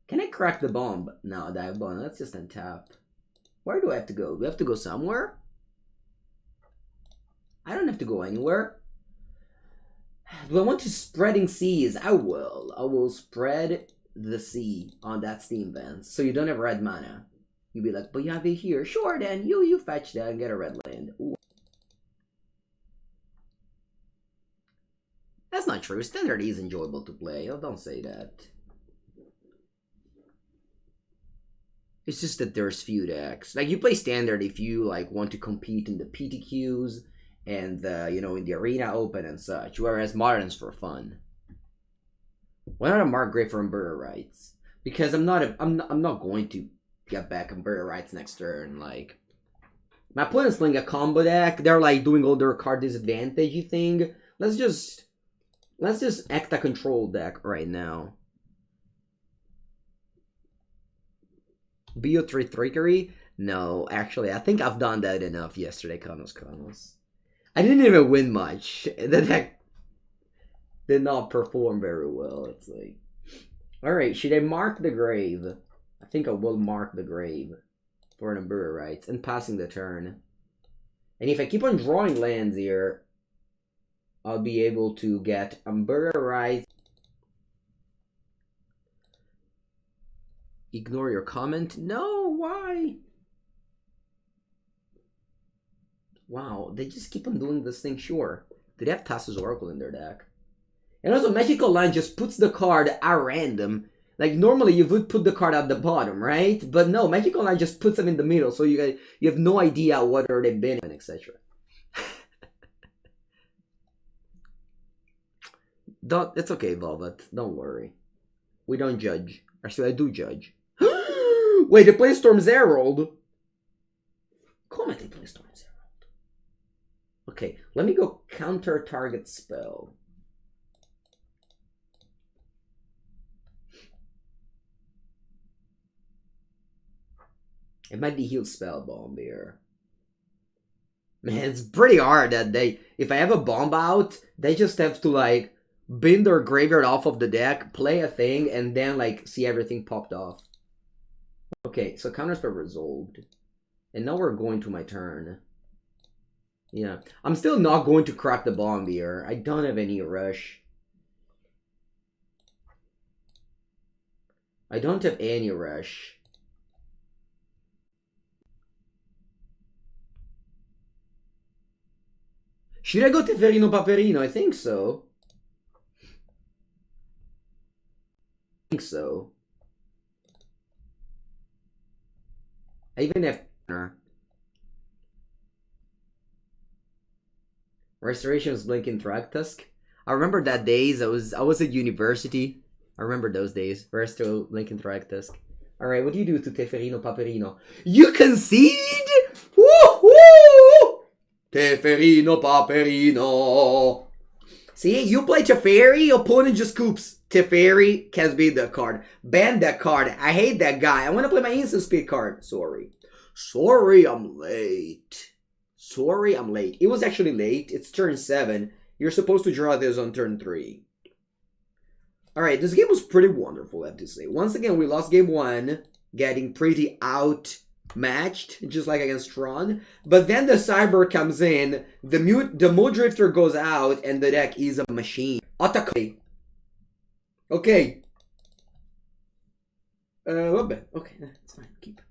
Can I crack the bomb? No, dive bomb, that's just untap. Where do I have to go? Do I have to go somewhere? I don't have to go anywhere. Do I want to spreading seas? I will. I will spread the sea on that steam vent. So you don't have red mana. You'll be like, but you have it here. Sure, then. You fetch that and get a red land. Ooh. That's not true. Standard is enjoyable to play. Oh, don't say that. It's just that there's few decks. Like, you play Standard if you, like, want to compete in the PTQs and you know, in the arena open and such, whereas modern's for fun. Why not a Margrave for Umber Rights? Because I'm not going to get back Umber Rights next turn. Like, my opponent's playing a combo deck. They're like doing all their card disadvantage thing. Let's just act a control deck right now. BO3 Trickery? No, actually, I think I've done that enough yesterday, Konos. I didn't even win much. The deck did not perform very well. It's like, alright, should I mark the grave? I think I will mark the grave for an Umber Rights and passing the turn. And if I keep on drawing lands here, I'll be able to get Umber Rights. Ignore your comment? No, why? Wow, they just keep on doing this thing, sure. Do they have Tassa's Oracle in their deck? And also, Magical Line just puts the card at random. Like, normally you would put the card at the bottom, right? But no, Magical Line just puts them in the middle, so you have no idea whether they've been in, etc. It's okay, Velvet. Don't worry. We don't judge. Actually, I do judge. Wait, they play Storm's Herald? Comment they play Storm's Herald. Okay, let me go counter target spell. It might be Heal Spellbomb here. Man, it's pretty hard that if I have a bomb out, they just have to like bin their graveyard off of the deck, play a thing, and then like see everything popped off. Okay, so counterspell resolved. And now we're going to my turn. Yeah, I'm still not going to crack the bomb here. I don't have any rush. I don't have any rush. Should I go to Teferino Paperino? I think so. I even have Restoration was blinking Thragtusk. I remember that days. I was at university. I remember those days. Resto blinking Thragtusk. Alright, what do you do to Teferino Paperino? You concede? Woohoo! Teferino Paperino. See, you play Teferi, opponent just scoops. Teferi can be the card. Ban that card. I hate that guy. I want to play my instant speed card. Sorry. Sorry, I'm late. Sorry, I'm late. It was actually late. It's turn 7. You're supposed to draw this on turn 3. Alright, this game was pretty wonderful, I have to say. Once again, we lost game 1, getting pretty outmatched, just like against Tron. But then the Cyber comes in, the Mood Drifter goes out, and the deck is a machine. Attack. Okay. Okay, that's fine. Keep.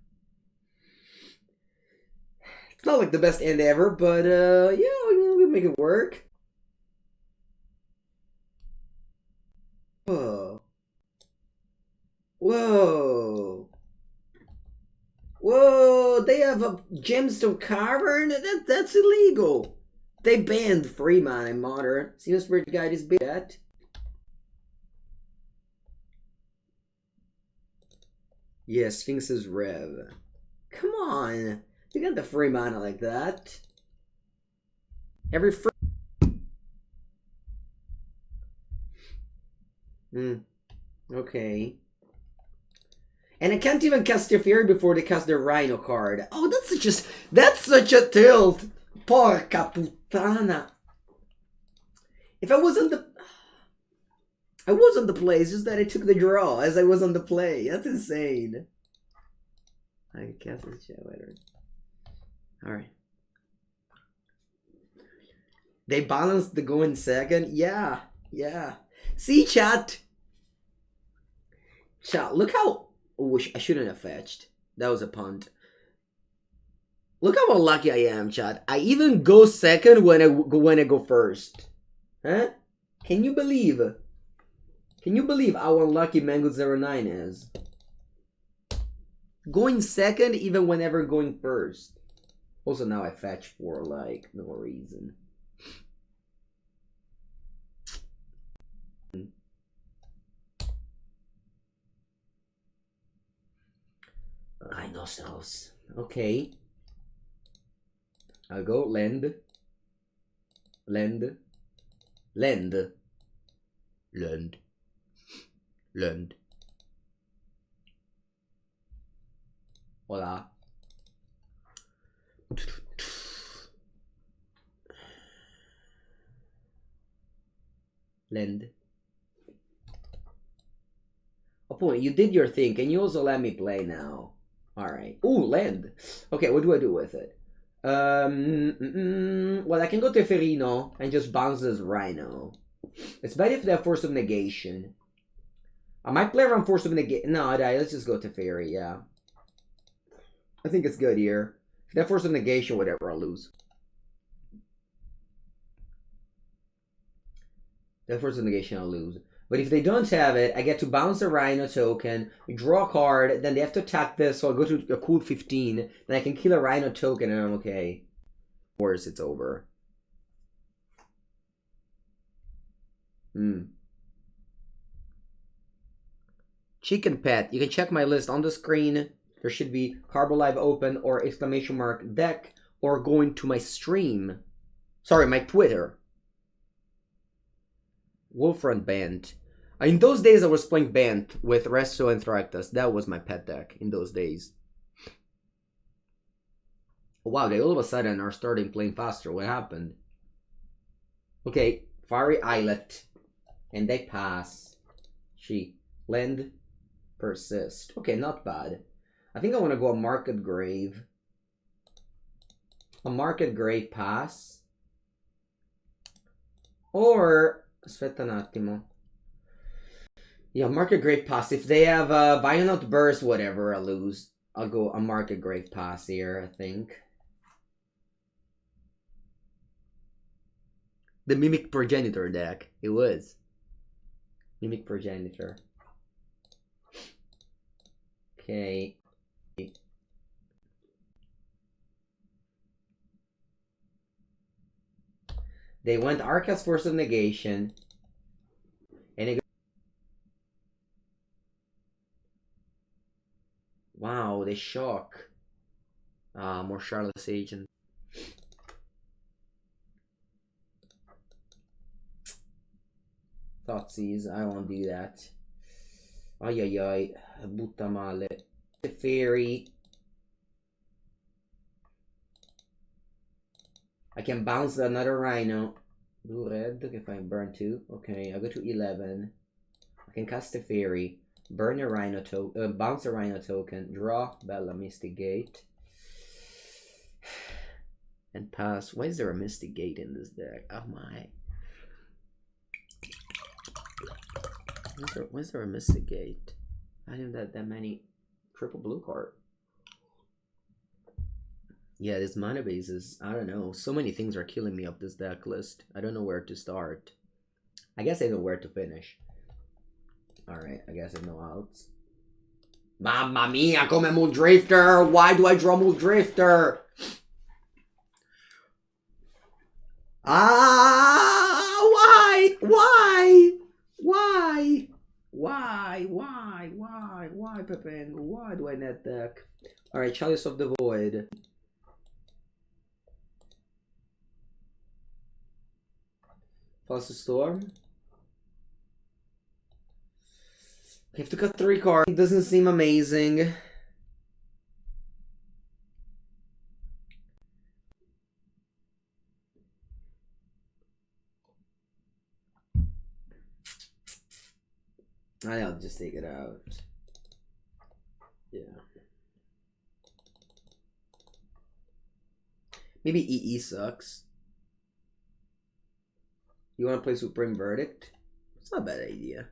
It's not like the best end ever, but yeah, we'll make it work. Whoa. Whoa. Whoa, they have a Gemstone Cavern? That's illegal. They banned free mana in Modern. Seems Spirit Guide is big at. Yeah, Sphinx's Rev. Come on. You got the free mana like that. Every free... Okay. And I can't even cast Teferi before they cast their Rhino card. Oh, that's such a tilt. Porca puttana. If I was on the... I was on the play, it's just that I took the draw as I was on the play. That's insane. I cast this shit later. Alright. They balanced the go in second? Yeah. See, chat? Chat, look how... Oh, I shouldn't have fetched. That was a punt. Look how unlucky I am, chat. I even go second when I go first. Huh? Can you believe? Can you believe how unlucky Mango09 is? Going second even whenever going first. Also now I fetch for like no reason. Cosmos. Okay. I'll go lend. Lend. Lend. Lend. Lend. Hola. Lend. Oh boy, you did your thing. Can you also let me play now? Alright. Ooh, lend. Okay, what do I do with it? Well, I can go to Ferino and just bounce this Rhino. It's bad if they have Force of Negation. I might play around Force of Negation. No, let's just go to Fairy, yeah. I think it's good here. If they have Force of Negation, whatever, I'll lose. That Force of Negation, I'll lose. But if they don't have it, I get to bounce a Rhino token, draw a card, then they have to attack this, so I'll go to a cool 15, then I can kill a Rhino token and I'm okay. Or it's over. Chicken Pet. You can check my list on the screen. There should be Carbolive open or exclamation mark deck or going to my stream. Sorry, my Twitter. Wolfrun Band. In those days, I was playing Band with Resto and Thractus. That was my pet deck in those days. Wow, they all of a sudden are starting playing faster. What happened? Okay, Fiery Islet. And they pass. Lend. Persist. Okay, not bad. I think I want to go a Market Grave. A Market Grave pass. Or... Aspetta un attimo. Yeah, Market Grave pass. If they have Violent Burst, whatever, I'll lose. I'll go a Market Grave pass here, I think. The Mimic Progenitor deck. It was. Mimic Progenitor. Okay. They went Arcas Force of Negation. And it... Wow, they shock. More Charlotte's Agent. Thoughtseize, I won't do that. Ay ay ay, butta male. The Fairy. I can bounce another Rhino. Blue red, okay fine, burn 2. Okay, I'll go to 11. I can cast a Fairy. Burn a Rhino token, bounce a Rhino token, draw Bella Mystic Gate. And pass. Why is there a Mystic Gate in this deck? Oh my. Why is there a Mystic Gate? I didn't have that many triple blue card. Yeah, this mana base is, I don't know. So many things are killing me off this deck list. I don't know where to start. I guess I know where to finish. Alright, I guess I know outs. Mamma mia, come Moon Drifter! Why do I draw Moon Drifter? Why? Why? Why? Why, Pepengo? Why do I net deck? Alright, Chalice of the Void. Plus a Storm. I have to cut 3 cards. It doesn't seem amazing. I'll just take it out. Yeah. Maybe EE sucks. You want to play Supreme Verdict? It's not a bad idea.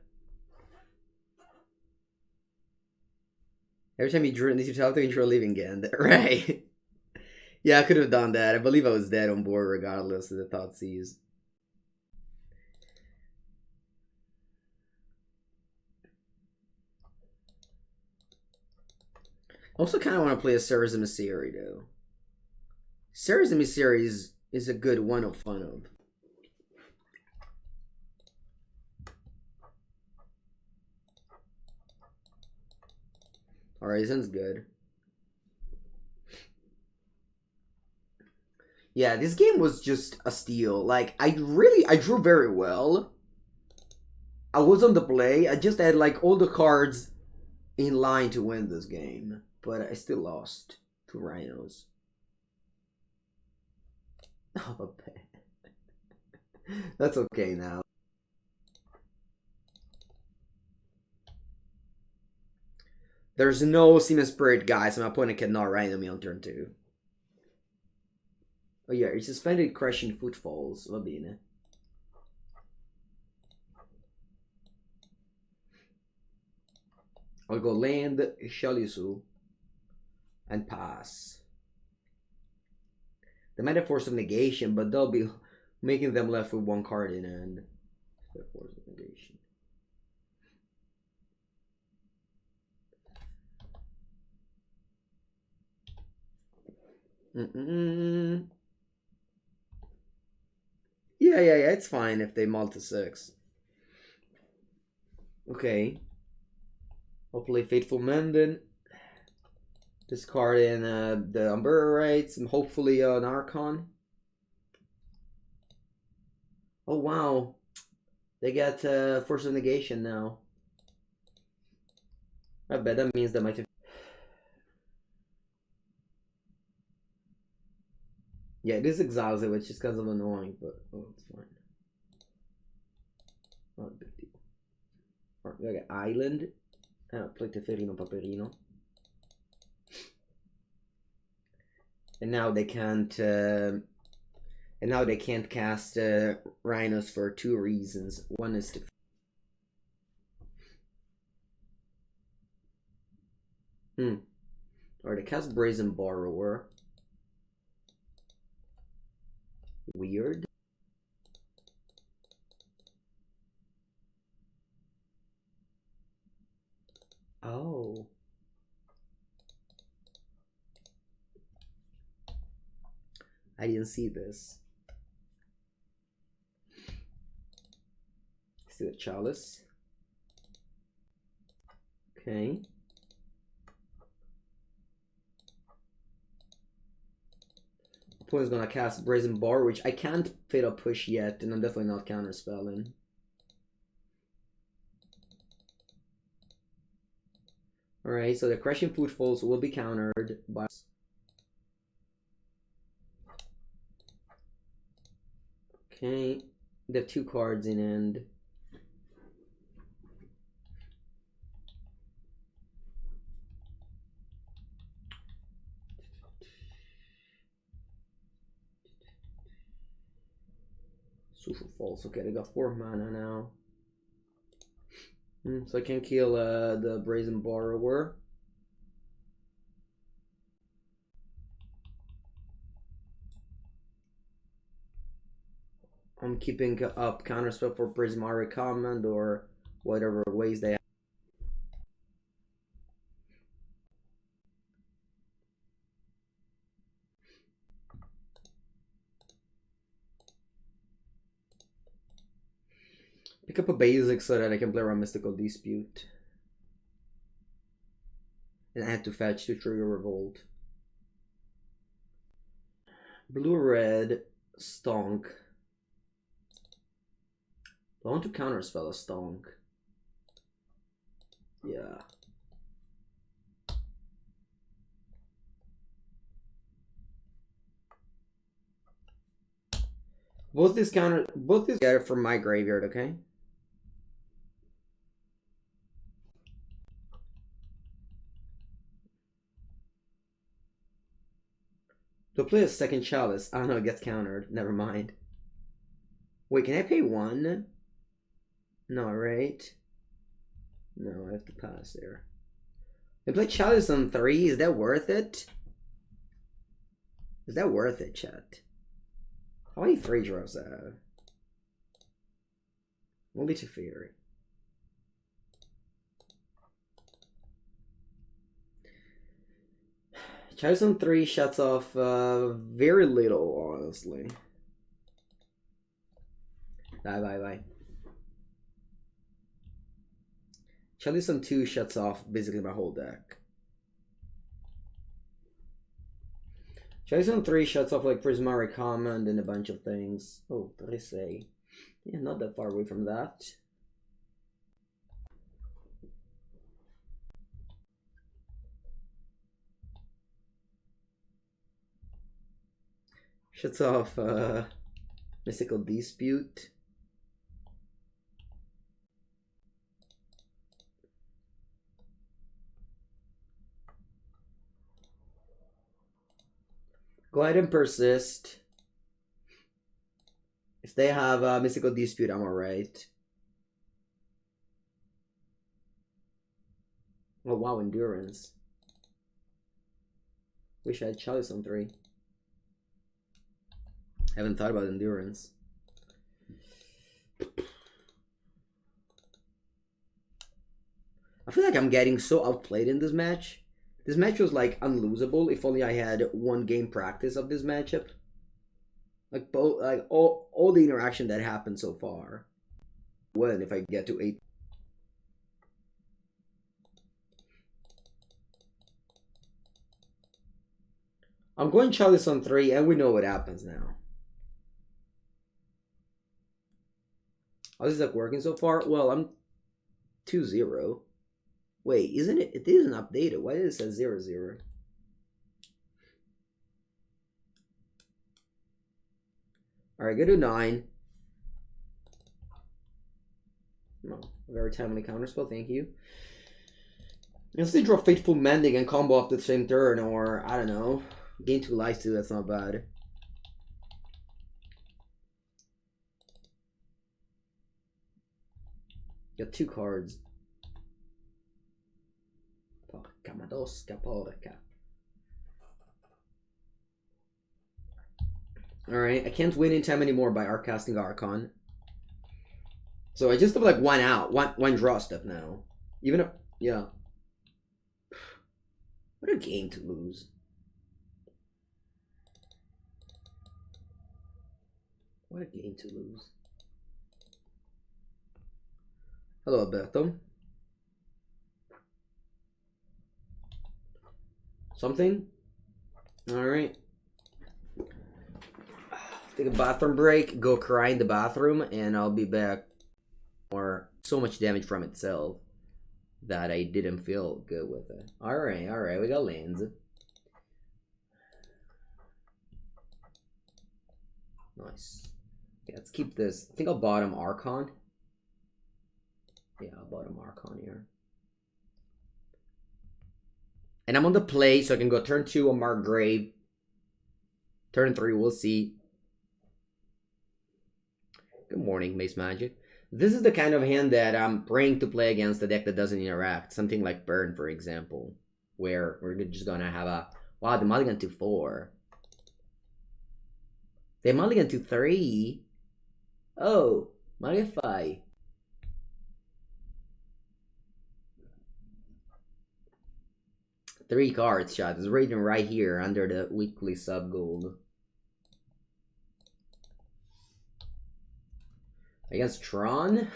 Every time you drew this utility, you drew a Living End. Right. Yeah, I could have done that. I believe I was dead on board regardless of the Thoughtseize. I also kind of want to play a Serra's Emissary, though. Serra's Emissary is a good one of fun of. Horizon's good. Yeah, this game was just a steal. Like, I drew very well. I was on the play. I just had, like, all the cards in line to win this game. But I still lost to Rhinos. Oh, that's okay now. There's no Seaman Spirit, guys. My opponent cannot rhino me on turn 2. Oh yeah, he suspended Crushing Footfalls. Va bene. I'll go land Shalisu and pass. They might have Force of Negation, but they'll be making them left with 1 card in hand. Force of Negation. Yeah, it's fine if they multi 6. Okay. I'll play Fateful Mendon. Discard in the Umbrella Rights and hopefully an Archon. Oh wow. They got Force of Negation now. I bet that means that might have... Yeah, it is exhausted, which is kind of annoying, but oh, it's fine. Not a big deal. Alright, we got Island. Play Teferino Paperino. And now they can't cast Rhinos for 2 reasons. One is to or they cast Brazen Borrower. Weird. Oh. I didn't see this. See the Chalice. Okay. Opponent's gonna cast Brazen Bar, which I can't Fatal Push yet, and I'm definitely not counterspelling. Alright, so the Crushing Footfalls will be countered by... Okay, they have 2 cards in hand. Social Falls. Okay, they got 4 mana now. So I can kill the Brazen Borrower. I'm keeping up counterspell for Prismari Command or whatever ways they have. Pick up a basic so that I can play around Mystical Dispute. And I had to fetch to trigger Revolt. Blue-red Stonk. I want to counterspell a Stonk. Yeah. Both these get it from my graveyard, okay? To play a second Chalice. I don't know, it gets countered. Never mind. Wait, can I pay 1? No, right? No, I have to pass there. I play Chalice on 3. Is that worth it? Is that worth it, chat? How many 3 drops I have? Only 2 Fairy. Chalice on 3 shuts off very little, honestly. Bye. Chalice on 2 shuts off basically my whole deck. Chalice on 3 shuts off like Prismari Command and a bunch of things. Oh, Dressé. Yeah, not that far away from that. Shuts off Mystical Dispute. Go ahead and persist. If they have a Mystical Dispute, I'm alright. Oh wow, Endurance. Wish I had Chalice on 3. Haven't thought about Endurance. I feel like I'm getting so outplayed in this match. This match was like unlosable if only I had one game practice of this matchup. Like both, like all the interaction that happened so far. When if I get to 8. I'm going Chalice on 3 and we know what happens now. How is that working so far? Well, I'm 2-0. Wait, isn't it? It isn't updated. Why does it say 0-0? Alright, go to 9. No, very timely counterspell, thank you. Let's say draw Fateful Mending and combo off the same turn, or I don't know. Gain 2 lives too, that's not bad. Got 2 cards. Porca madosca, porca. Alright, I can't win in time anymore by casting Archon. So I just have like one out, one draw step now. Even if, yeah. What a game to lose. What a game to lose. Hello, Alberto. Something? Alright. Take a bathroom break, go cry in the bathroom, and I'll be back. Or so much damage from itself that I didn't feel good with it. Alright, we got lands. Nice. Yeah, let's keep this. I think I'll bottom Archon. Yeah, I'll bottom Archon here. And I'm on the play, so I can go turn 2 on Margrave. Turn 3, we'll see. Good morning, Mace Magic. This is the kind of hand that I'm praying to play against a deck that doesn't interact. Something like Burn, for example. Where we're just gonna have a... Wow, the mulligan to 4. They mulligan to 3. Oh, mulligan 5. Three cards shot. It's rating right here under the weekly sub gold. Against Tron?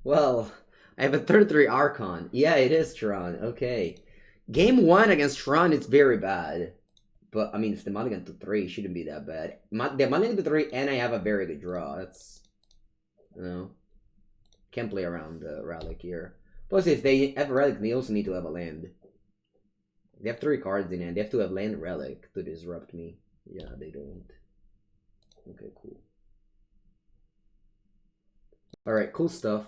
Well, I have a 33 Archon. Yeah, it is Tron. Okay. Game 1 against Tron, it's very bad. But, I mean, it's the mulligan to 3. Shouldn't be that bad. The mulligan to 3, and I have a very good draw. That's... You know. Can't play around the Relic here. Plus, if they have a Relic, they also need to have a land. They have 3 cards in hand. They have to have land Relic to disrupt me. Yeah, they don't. Okay, cool. Alright, cool stuff.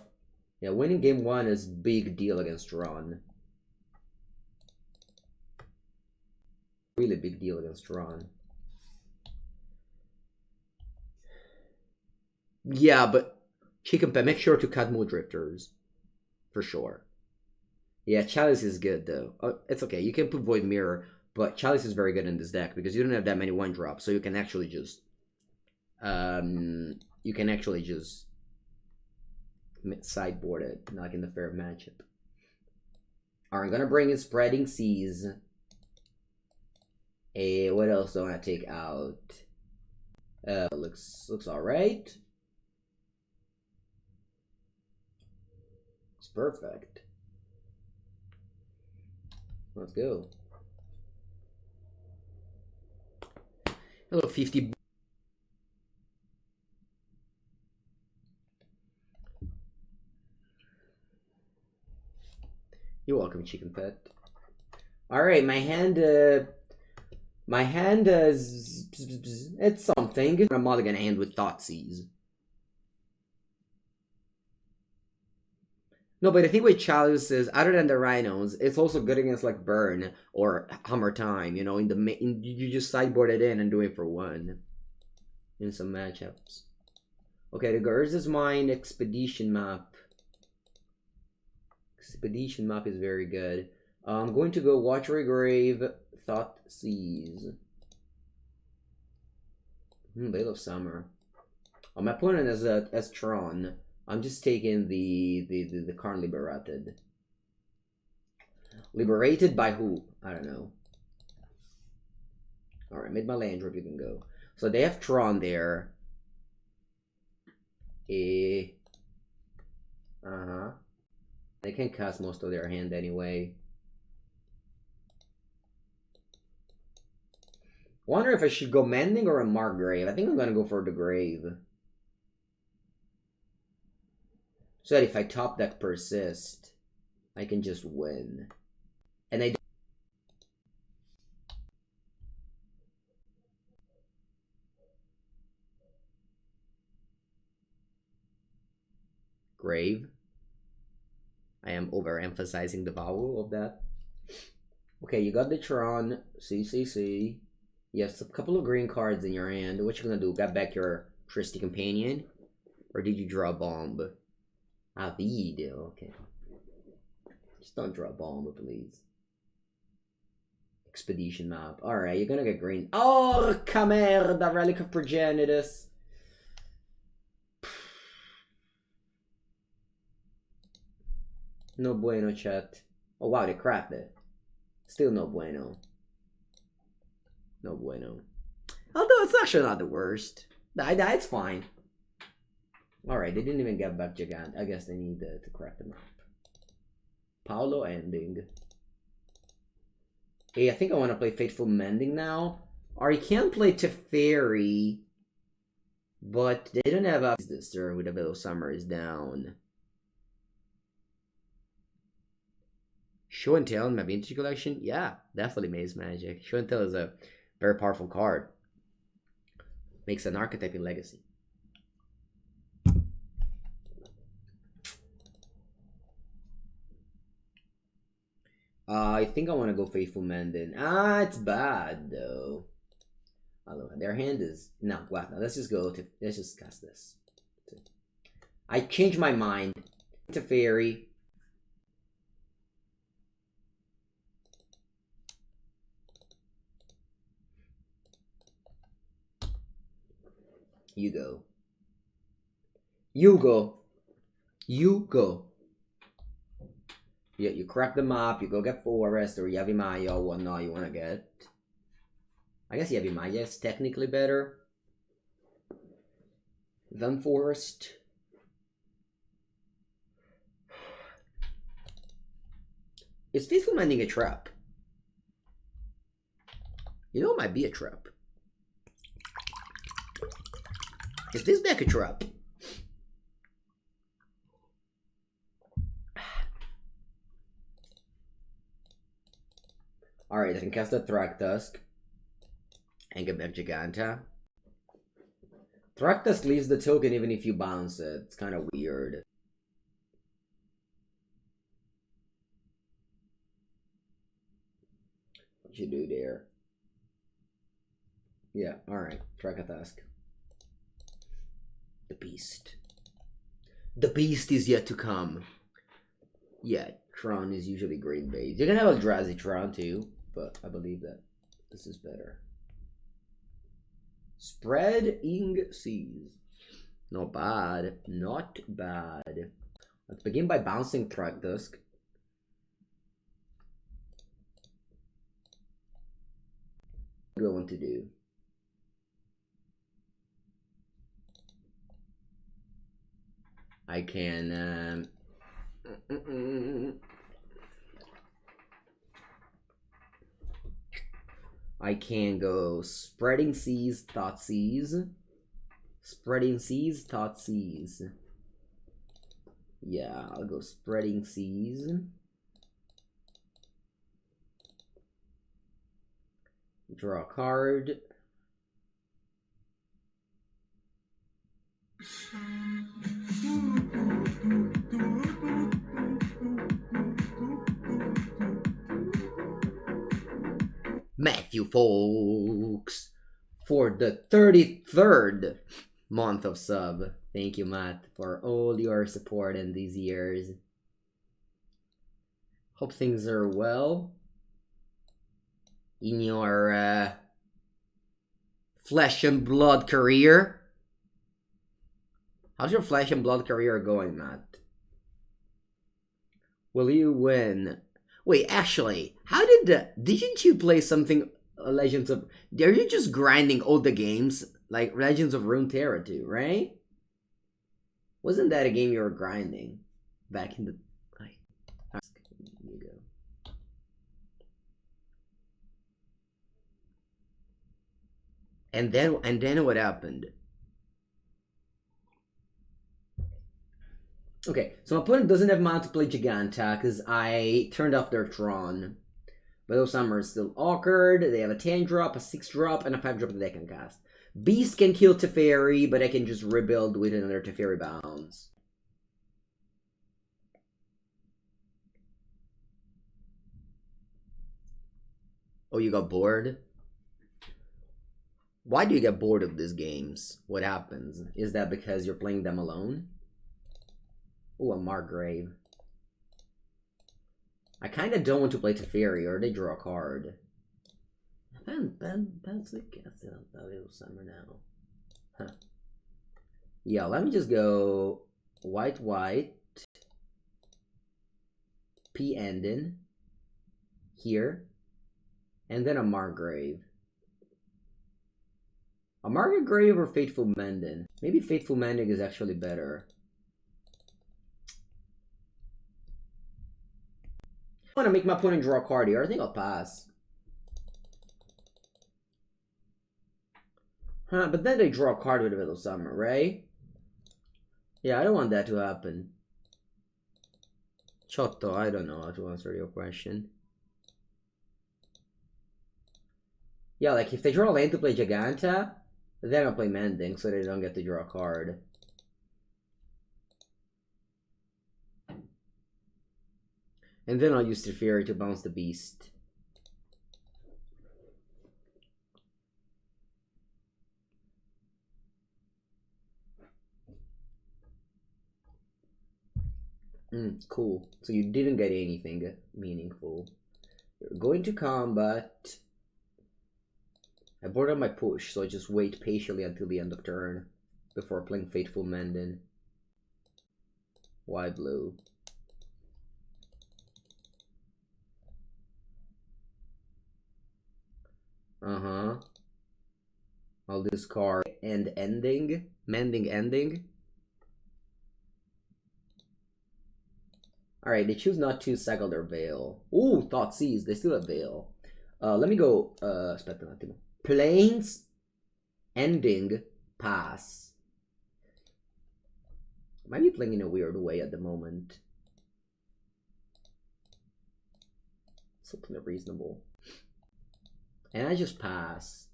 Yeah, winning game 1 is big deal against Ron. Really big deal against Ron. Yeah, but Chicken Pet, make sure to cut more drifters. For sure. Yeah, Chalice is good though. It's okay, you can put Void Mirror, but Chalice is very good in this deck because you don't have that many 1-drops, so you can actually just... sideboard it, not in the fair matchup. Alright, I'm gonna bring in Spreading Seas. What else do I want to take out? Looks alright. It's perfect. Let's go. Hello, 50. You're welcome, chicken pet. Alright, my hand is... It's something. I'm not gonna end with Thoughtseize. No, but I think with Chalice is, other than the Rhinos, it's also good against like Burn or Hammer Time, you know, you just sideboard it in and do it for one. In some matchups. Okay, the Urza's Mine Expedition map. Expedition map is very good. I'm going to go Watery Grave, Thoughtseize. Veil of Summer. My opponent is Tron. I'm just taking the Karn Liberated. Liberated by who? I don't know. Alright, made my land drop, you can go. So they have Tron there. They can cast most of their hand anyway. Wonder if I should go Mending or a Margrave. I think I'm gonna go for the Grave. So that if I top deck Persist, I can just win. And I Grave. I am overemphasizing the vowel of that. Okay, you got the Tron, CCC. You have a couple of green cards in your hand. What you gonna do? Got back your Trusty Companion? Or did you draw a bomb? Ah, Vid, okay. Just don't draw a bomb, please. Expedition map. Alright, you're gonna get green. Oh, Khmer, the Relic of Progenitus. No bueno, chat. Oh wow, they cracked it. Still no bueno. No bueno. Although it's actually not the worst. It's fine. Alright, they didn't even get back Gigant. I guess they need to crack the map. Paolo ending. Hey, I think I want to play Fateful Mending now. Or you can play Teferi. But they don't have a this turn with the Veil of Summer is down. Show and Tell in my Vintage collection? Yeah, definitely Maze Magic. Show and Tell is a very powerful card. Makes an archetype in Legacy. I think I want to go Faithful Mending. Ah, it's bad though. Their hand is no. Wow, no, let's just go to. Let's just cast this. I changed my mind. To Fairy. You go. You go. You go. Yeah, you crack the map, you go get Forest or Yavimaya or whatnot you want to get. I guess Yavimaya is technically better than Forest. Is Faithful Mending a trap? You know it might be a trap. Is this deck a trap? Alright, I can cast a Thragtusk and get back Giganta. Thragtusk leaves the token even if you bounce it. It's kind of weird. What you do there? Yeah, alright. Thragtusk. The Beast. The Beast is yet to come. Yeah, Tron is usually green base. You can have a Eldrazi Tron too, but I believe that this is better. Spreading Seas. Not bad. Not bad. Let's begin by bouncing Thragtusk. What do I want to do? I can I can go Spreading Seas, Thoughtseize. Spreading Seas, Thoughtseize. Yeah, I'll go Spreading Seas. Draw a card. Matthew Folks for the 33rd month of sub. Thank you, Matt, for all your support in these years. Hope things are well in your flesh and blood career. How's your flesh and blood career going, Matt? Will you win? Wait, actually, how didn't you play something, Legends of, are you just grinding all the games, like Legends of Runeterra too, right? Wasn't that a game you were grinding back in the, like, here you go. And then what happened? Okay, so my opponent doesn't have mana to play Giganta because I turned off their Tron. But those Summer is still awkward. They have a 10-drop, a 6-drop, and a 5-drop that they can cast. Beast can kill Teferi, but I can just rebuild with another Teferi bounce. Oh, you got bored? Why do you get bored of these games? What happens? Is that because you're playing them alone? Oh, a Margrave. I kind of don't want to play Teferi, or they draw a card. That's the guess of it was Summer now. Huh. Yeah, let me just go white, P ending here, and then a Margrave. A Margrave or Fateful Mending? Maybe Fateful Mending is actually better. I want to make my opponent draw a card here. I think I'll pass. Huh, but then they draw a card with a Little Summer, right? Yeah, I don't want that to happen. Chotto, I don't know how to answer your question. Yeah, like if they draw a lane to play Giganta, then I'll play Mending so they don't get to draw a card. And then I'll use Teferi to bounce the Beast. Cool. So you didn't get anything meaningful. You're going to combat. I brought up my push, so I just wait patiently until the end of turn before playing Fateful Mending. Why blue? I'll discard and ending. Mending ending. Alright, they choose not to cycle their Veil. Ooh, Thoughtseize. They still have Veil. Let me go. Aspetta un attimo. Plains ending pass. I might be playing in a weird way at the moment. Something reasonable. And I just pass.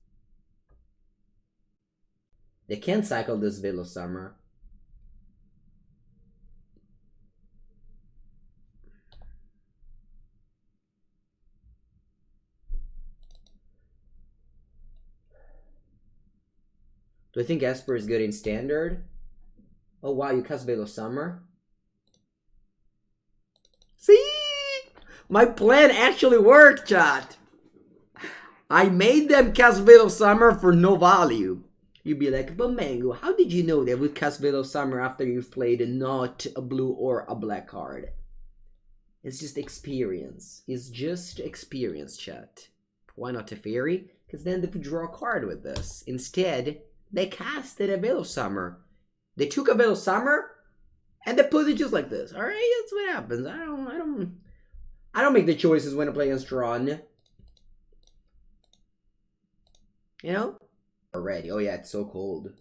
They can't cycle this Veil of Summer. Do I think Esper is good in Standard? Oh wow, you cast Veil of Summer? See? My plan actually worked, chat! I made them cast Veil of Summer for no value. You'd be like, but Mango, how did you know they would cast Veil of Summer after you've played not a blue or a black card? It's just experience. It's just experience, chat. Why not Teferi? Because then they could draw a card with this. Instead, they casted a Veil of Summer. They took a Veil of Summer and they put it just like this. Alright, that's what happens. I don't make the choices when I play against Tron. You know? Already. Oh yeah, it's so cold.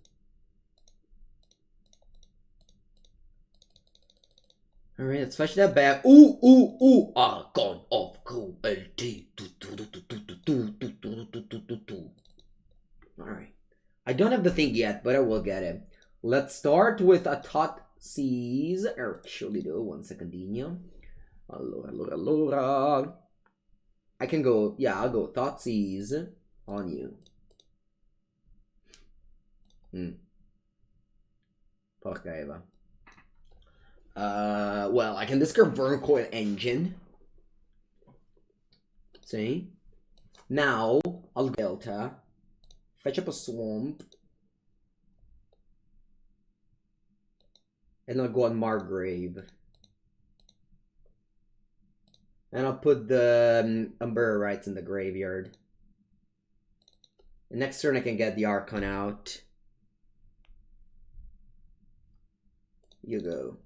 Alright, let's fetch that back. Ooh, ooh, ooh. Archon of cruelty. Alright. I don't have the thing yet, but I will get it. Let's start with a Thought Seize. Actually, though, one secondinho. Allora. I can go, yeah, I'll go Thought Seize on you. Porca Eva. Well, I can discard Verncoil Engine. See? Now, I'll Delta. Fetch up a Swamp. And I'll go on Margrave. And I'll put the Umber Rights in the graveyard. And next turn I can get the Archon out. You go.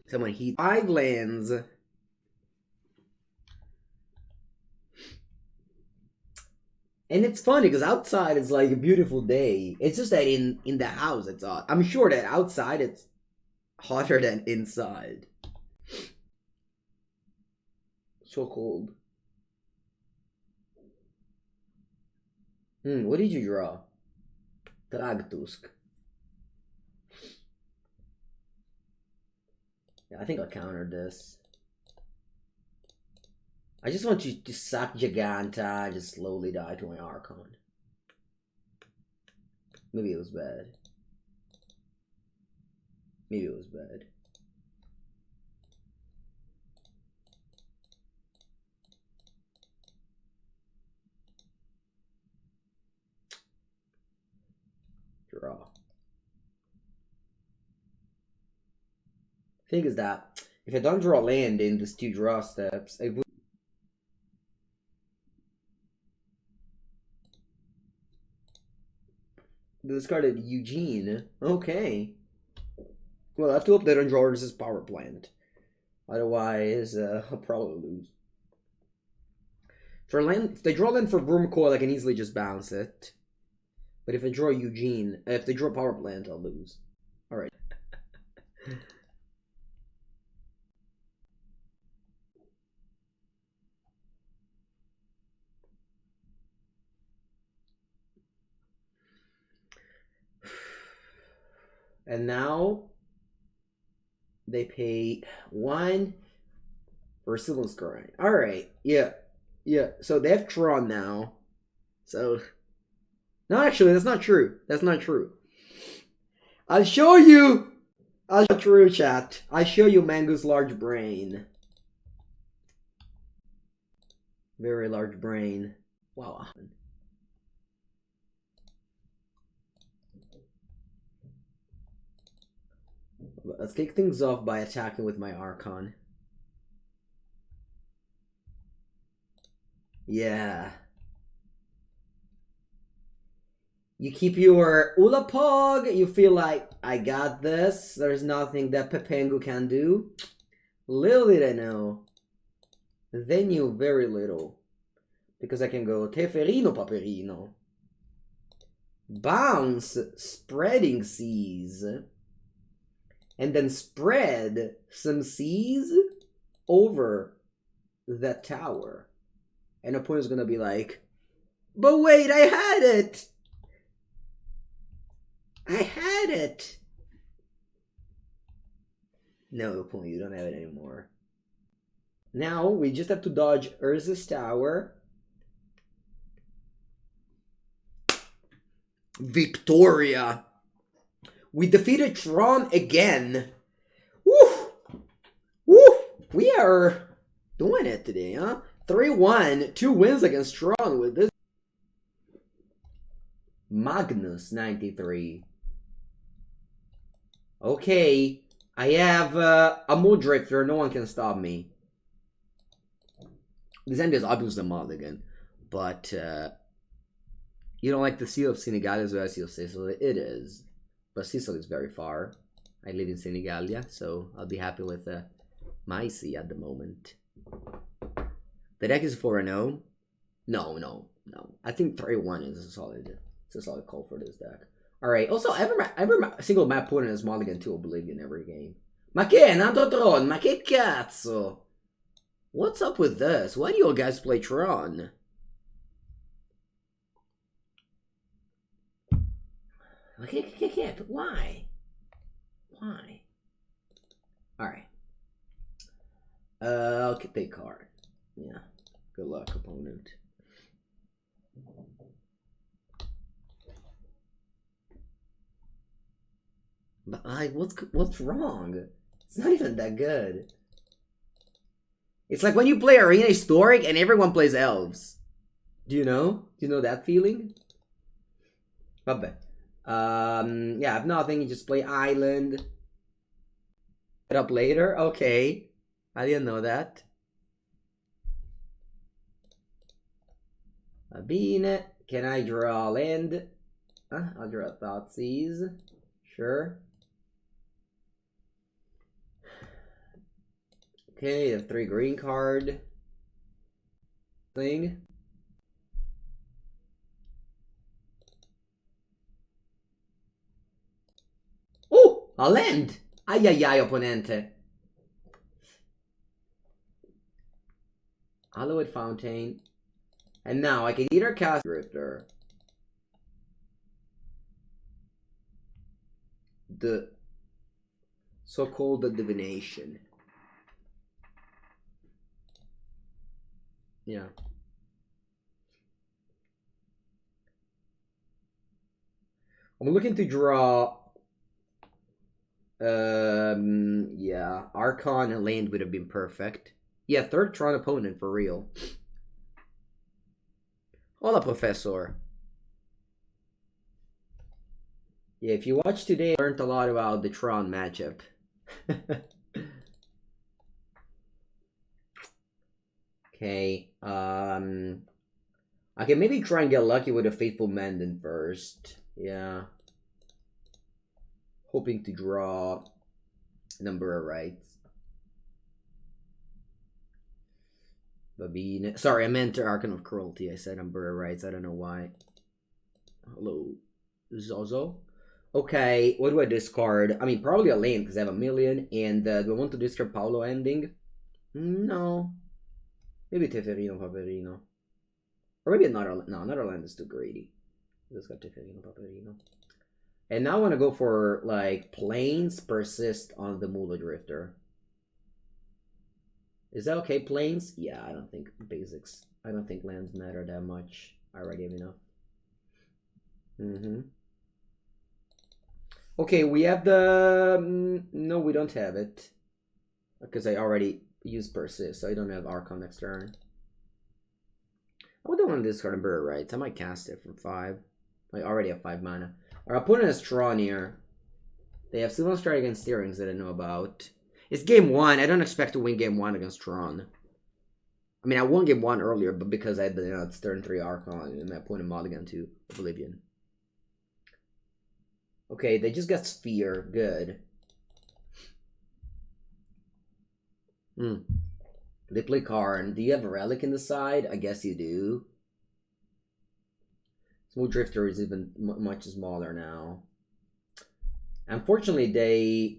Someone heat 5 lands. And it's funny because outside it's like a beautiful day. It's just that in the house it's hot. I'm sure that outside it's hotter than inside. So cold. What did you draw? Tragtusk. Yeah, I think I'll counter this. I just want you to sack Giganta, just slowly die to my Archon. Maybe it was bad. Maybe it was bad. Draw. Thing is that if I don't draw land in these 2 draw steps, I would. Discarded Eugene. Okay. Well, I have to hope they don't draw this power plant. Otherwise, I'll probably lose. For land, if they draw land for Broomcoil, I can easily just bounce it. But if I draw Eugene, if they draw power plant, I'll lose. Alright. And now they pay 1 for Sylvan Scoring. Alright, yeah. Yeah, so they have Tron now. So, no, actually, that's not true. That's not true. I'll show you. I'll show you true, chat. I'll show you Mango's large brain. Very large brain. Wow. Let's kick things off by attacking with my Archon. Yeah. You keep your Ulapog, you feel like, I got this, there's nothing that Pepengu can do. Little did I know. They knew very little. Because I can go Teferino Paperino. Bounce Spreading Seas. And then spread some seas over that tower. And opponent's gonna be like, but wait, I had it! I had it! No, opponent, you don't have it anymore. Now, we just have to dodge Urza's tower. Victoria! We defeated Tron again. Woo! Woo! We are doing it today, huh? 3-1, 2 wins against Tron with this. Magnus 93. Okay, I have a Mood Drifter. No one can stop me. This end is obviously a mulligan, but you don't like the Seal of Senegal as well as Seal of Sicily? It is. But Sicily is very far. I live in Senegalia, so I'll be happy with my sea at the moment. The deck is 4-0. No. I think 3-1 is a solid call for this deck. Alright, also, every single map opponent has mulligan to Oblivion every game. Ma che è nato Tron? Ma che cazzo? What's up with this? Why do you guys play Tron? Ma che? Why? Why? Alright. I'll take card. Yeah. Good luck, opponent. But what's wrong? It's not even that good. It's like when you play Arena Historic and everyone plays elves. Do you know? Do you know that feeling? Vabbè. Yeah, I have nothing. You just play Island. Get up later? Okay. I didn't know that. Va bene. Can I draw land? I'll draw Thoughtseize. Sure. Okay, a 3 green card thing. Oh, a land! Ai ai ai, opponente. Hallowed Fountain. And now I can either cast Drifter. The so-called divination. Yeah. I'm looking to draw. Yeah, Archon and land would have been perfect. Yeah, third Tron opponent for real. Hola, Professor. Yeah, if you watched today, I learned a lot about the Tron matchup. Okay, I can maybe try and get lucky with a Faithful Mendant first. Yeah. Hoping to draw a number of rights. Babine. Sorry, I meant Archon of Cruelty. I said number of rights. I don't know why. Hello, Zozo. Okay, what do I discard? I mean, probably a lane because I have a million. And do I want to discard Paolo ending? No. Maybe Teferino, Paperino. Or maybe another land is too greedy. Let's go Teferino, Paperino. And now I want to go for, like, Plains Persist on the Mula Drifter. Is that okay, Plains? Yeah, I don't think basics. I don't think lands matter that much. I already have enough. Okay, we have the... no, we don't have it. Because I already used Persist, so I don't have Archon next turn. I would want to discard a Bird Rights. I might cast it for 5. I already have 5 mana. Our opponent has Tron here. They have Sylvan Strike against Steerings that I know about. It's game 1. I don't expect to win game 1 against Tron. I mean, I won game 1 earlier, but because I had the it's turn 3 Archon and my opponent mulligan to Oblivion. Okay, they just got Sphere. Good. They play Karn. Do you have a Relic in the side? I guess you do. Smooth Drifter is even much smaller now. Unfortunately, they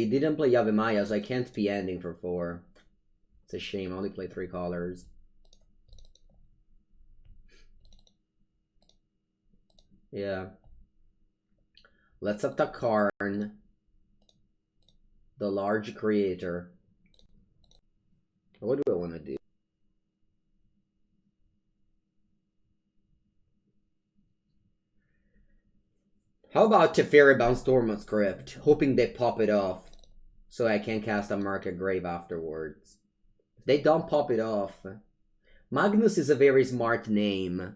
didn't play Yavimaya, so I can't be ending for 4. It's a shame. I only play 3 colors. Yeah. Let's attack Karn, the large creator. What do I want to do? How about Teferi Bound Storm's Crypt, hoping they pop it off so I can cast a Market Grave afterwards. If they don't pop it off, Magnus is a very smart name.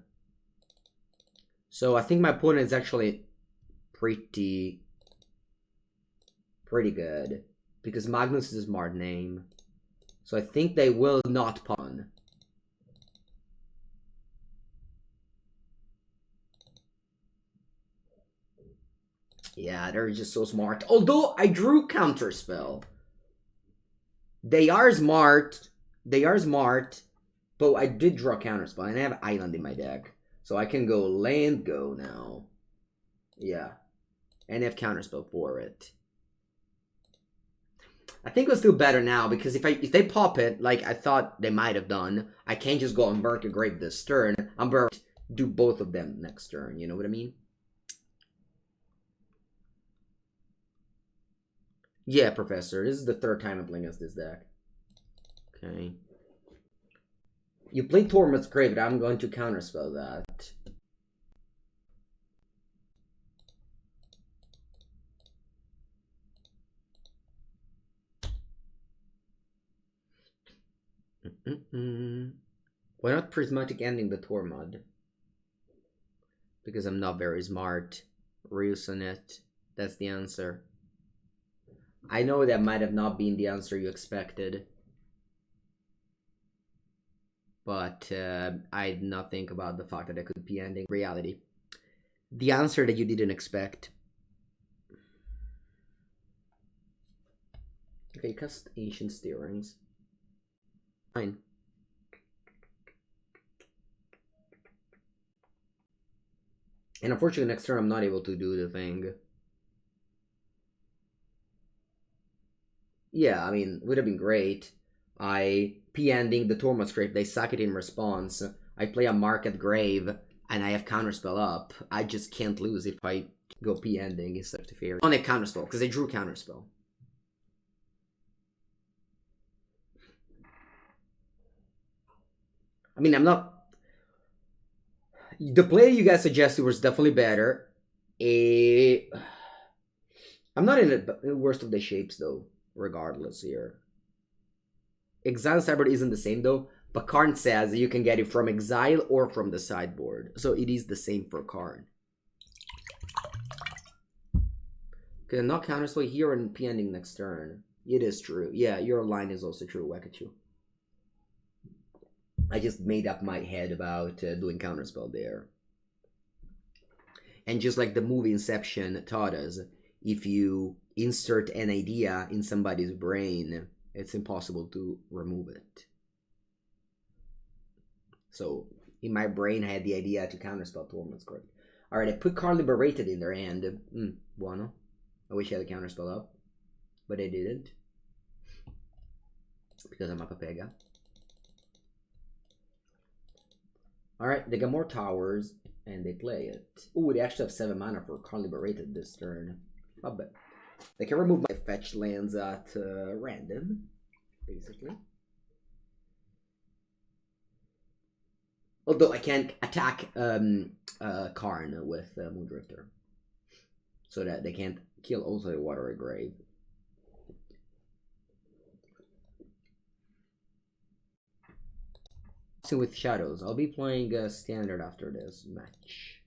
So I think my opponent is actually pretty good. Because Magnus is a smart name. So I think they will not pawn. Yeah, they're just so smart. Although I drew Counterspell. They are smart. They are smart, but I did draw counterspell, and I have island in my deck. So I can go land go now. Yeah. And have counterspell for it. I think it's still better now, because if they pop it, like I thought they might have done, I can't just go and burn to grave this turn. I'm going to do both of them next turn, you know what I mean? Yeah, Professor, this is the third time I'm playing against this deck. Okay. You play Torment's Grave, but I'm going to counterspell that. Why not Prismatic Ending the Tormod? Because I'm not very smart. Reuse on it. That's the answer. I know that might have not been the answer you expected. But I did not think about the fact that I could be ending reality. The answer that you didn't expect. Okay, cast Ancient Stirrings. Fine. And unfortunately, next turn I'm not able to do the thing. Yeah, I mean, would have been great. I P-ending the Tormod Scrape, they sack it in response. I play a Market Grave, and I have Counterspell up. I just can't lose if I go P-ending instead of Teferi. On a Counterspell, because I drew Counterspell. I mean, I'm not... The play you guys suggested was definitely better. I'm not in the worst of the shapes, though, regardless here. Exile Cyber isn't the same, though, but Karn says you can get it from exile or from the sideboard. So it is the same for Karn. Okay, not counterspell here and P-ending next turn. It is true. Yeah, your line is also true, Wakachu. I just made up my head about doing counterspell there. And just like the movie Inception taught us, if you insert an idea in somebody's brain, it's impossible to remove it. So, in my brain, I had the idea to counterspell Tormod's Grave. Alright, I put Karn Liberated in their hand. Bueno. I wish I had a counterspell up, but I didn't. Because I'm a Papega. Alright, they got more towers, and they play it. Ooh, they actually have 7 mana for Karn Liberated this turn. Not bad. They can remove my fetch lands at random, basically. Although I can't attack Karn with Moondrifter. So that they can't kill also a Watery Grave. So with Shadows, I'll be playing Standard after this match.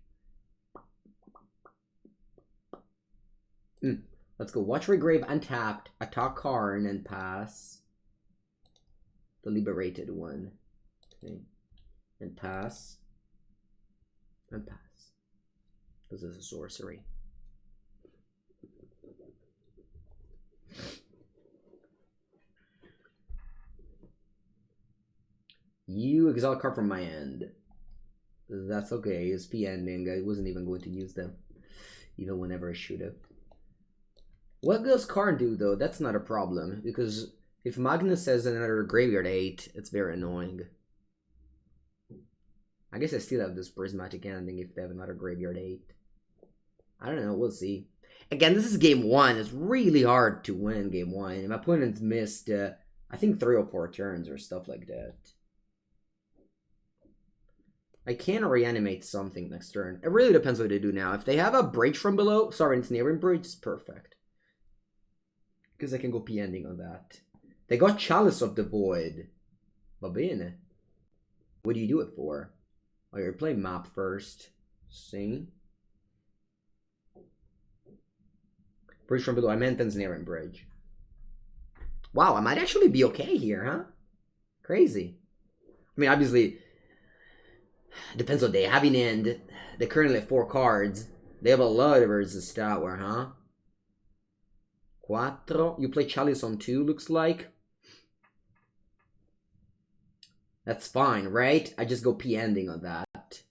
Let's go. Watery Grave untapped, attack Karn, and pass the Liberated one. Okay. And pass. And pass. This is a sorcery. You exile card from my end. That's okay. It's P-ending. I wasn't even going to use them. Even whenever I should have. What does Karn do, though? That's not a problem. Because if Magnus has another Graveyard 8, it's very annoying. I guess I still have this Prismatic Ending if they have another Graveyard 8. I don't know. We'll see. Again, this is game 1. It's really hard to win game 1. And my opponent's missed, I think, 3 or 4 turns or stuff like that. I can reanimate something next turn. It really depends what they do now. If they have a Bridge from below, sorry, it's nearing Bridge, it's perfect. Because I can go P-ending on that. They got Chalice of the Void. Va bene. What do you do it for? Oh, you're playing map first. See? Bridge from below. I meant Ensnaring Bridge. Wow, I might actually be okay here, huh? Crazy. I mean, obviously, depends what they have in end. They currently have 4 cards. They have a lot of versus tower, huh? 4. You play Chalice on 2, looks like. That's fine, right? I just go P ending on that.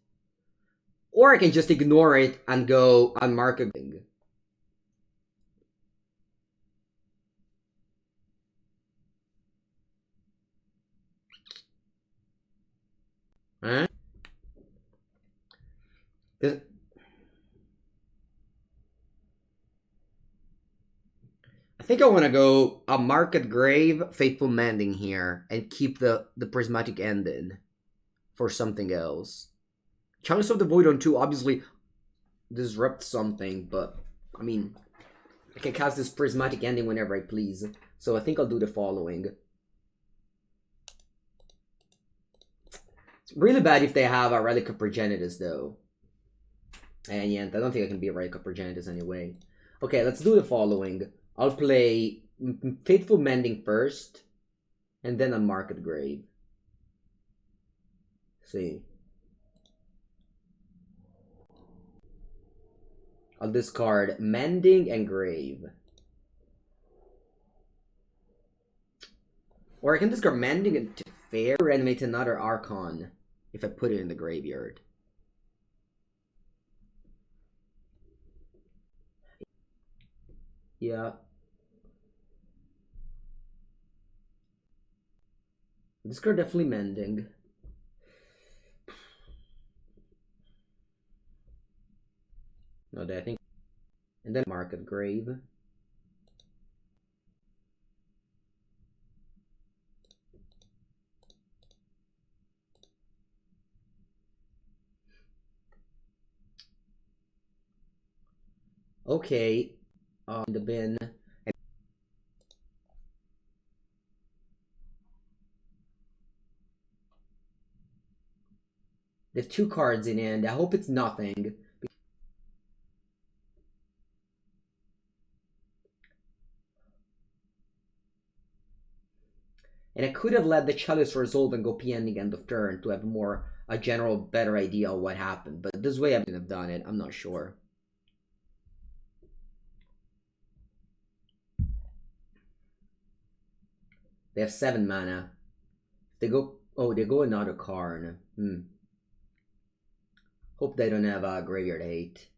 Or I can just ignore it and go unmarked. Huh? I think I want to go a Market Grave, Faithful Mending here, and keep the Prismatic Ending for something else. Chalice of the Void on 2 obviously disrupt something, but I mean, I can cast this Prismatic Ending whenever I please. So I think I'll do the following. It's really bad if they have a Relic of Progenitus though. And yeah, I don't think I can be a Relic of Progenitus anyway. Okay, let's do the following. I'll play Faithful Mending first, and then a Market Grave. See. I'll discard Mending and Grave. Or I can discard Mending and Fair, reanimate another Archon if I put it in the graveyard. Yeah. Discard definitely Mending. No, I think. And then Market Grave. Okay. The bin. There's 2 cards in hand. I hope it's nothing. And I could have let the Chalice resolve and go P ending end of turn to have a general better idea of what happened. But this way I wouldn't have done it. I'm not sure. They have 7 mana. They go. Oh, they go another Karn. Hope they don't have a Graveyard Hate.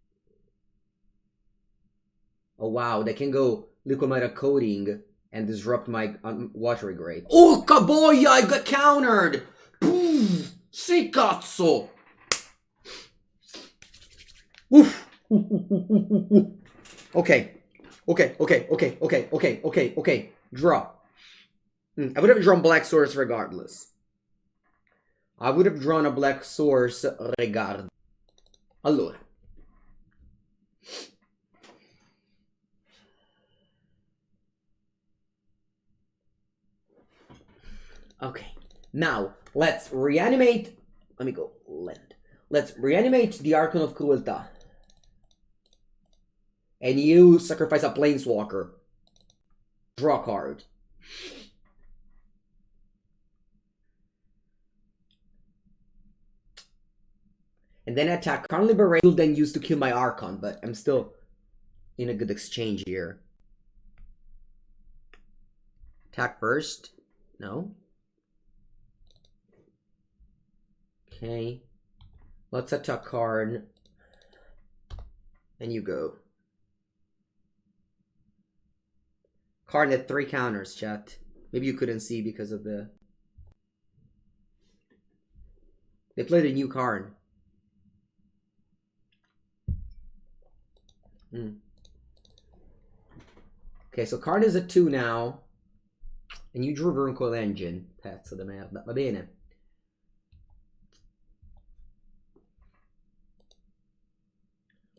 Oh wow, they can go Liquimata Coating and disrupt my Watery Grave. Oh, boy, I got countered! Si cazzo! Oof! Okay. Okay. Draw. I would have drawn Black Source regardless. I would have drawn a Black Source regardless. Allora. Okay. Now, let's reanimate. Let me go land. Let's reanimate the Archon of Cruelta. And you sacrifice a Planeswalker. Draw a card. And then attack Karn Liberate, then use to kill my Archon, but I'm still in a good exchange here. Attack first? No? Okay. Let's attack Karn. And you go. Karn had 3 counters, chat. Maybe you couldn't see because of the... They played a new Karn. Okay, so Karn is at 2 now. And you drew Verncoil Engine. Pezzo di merda. Va bene.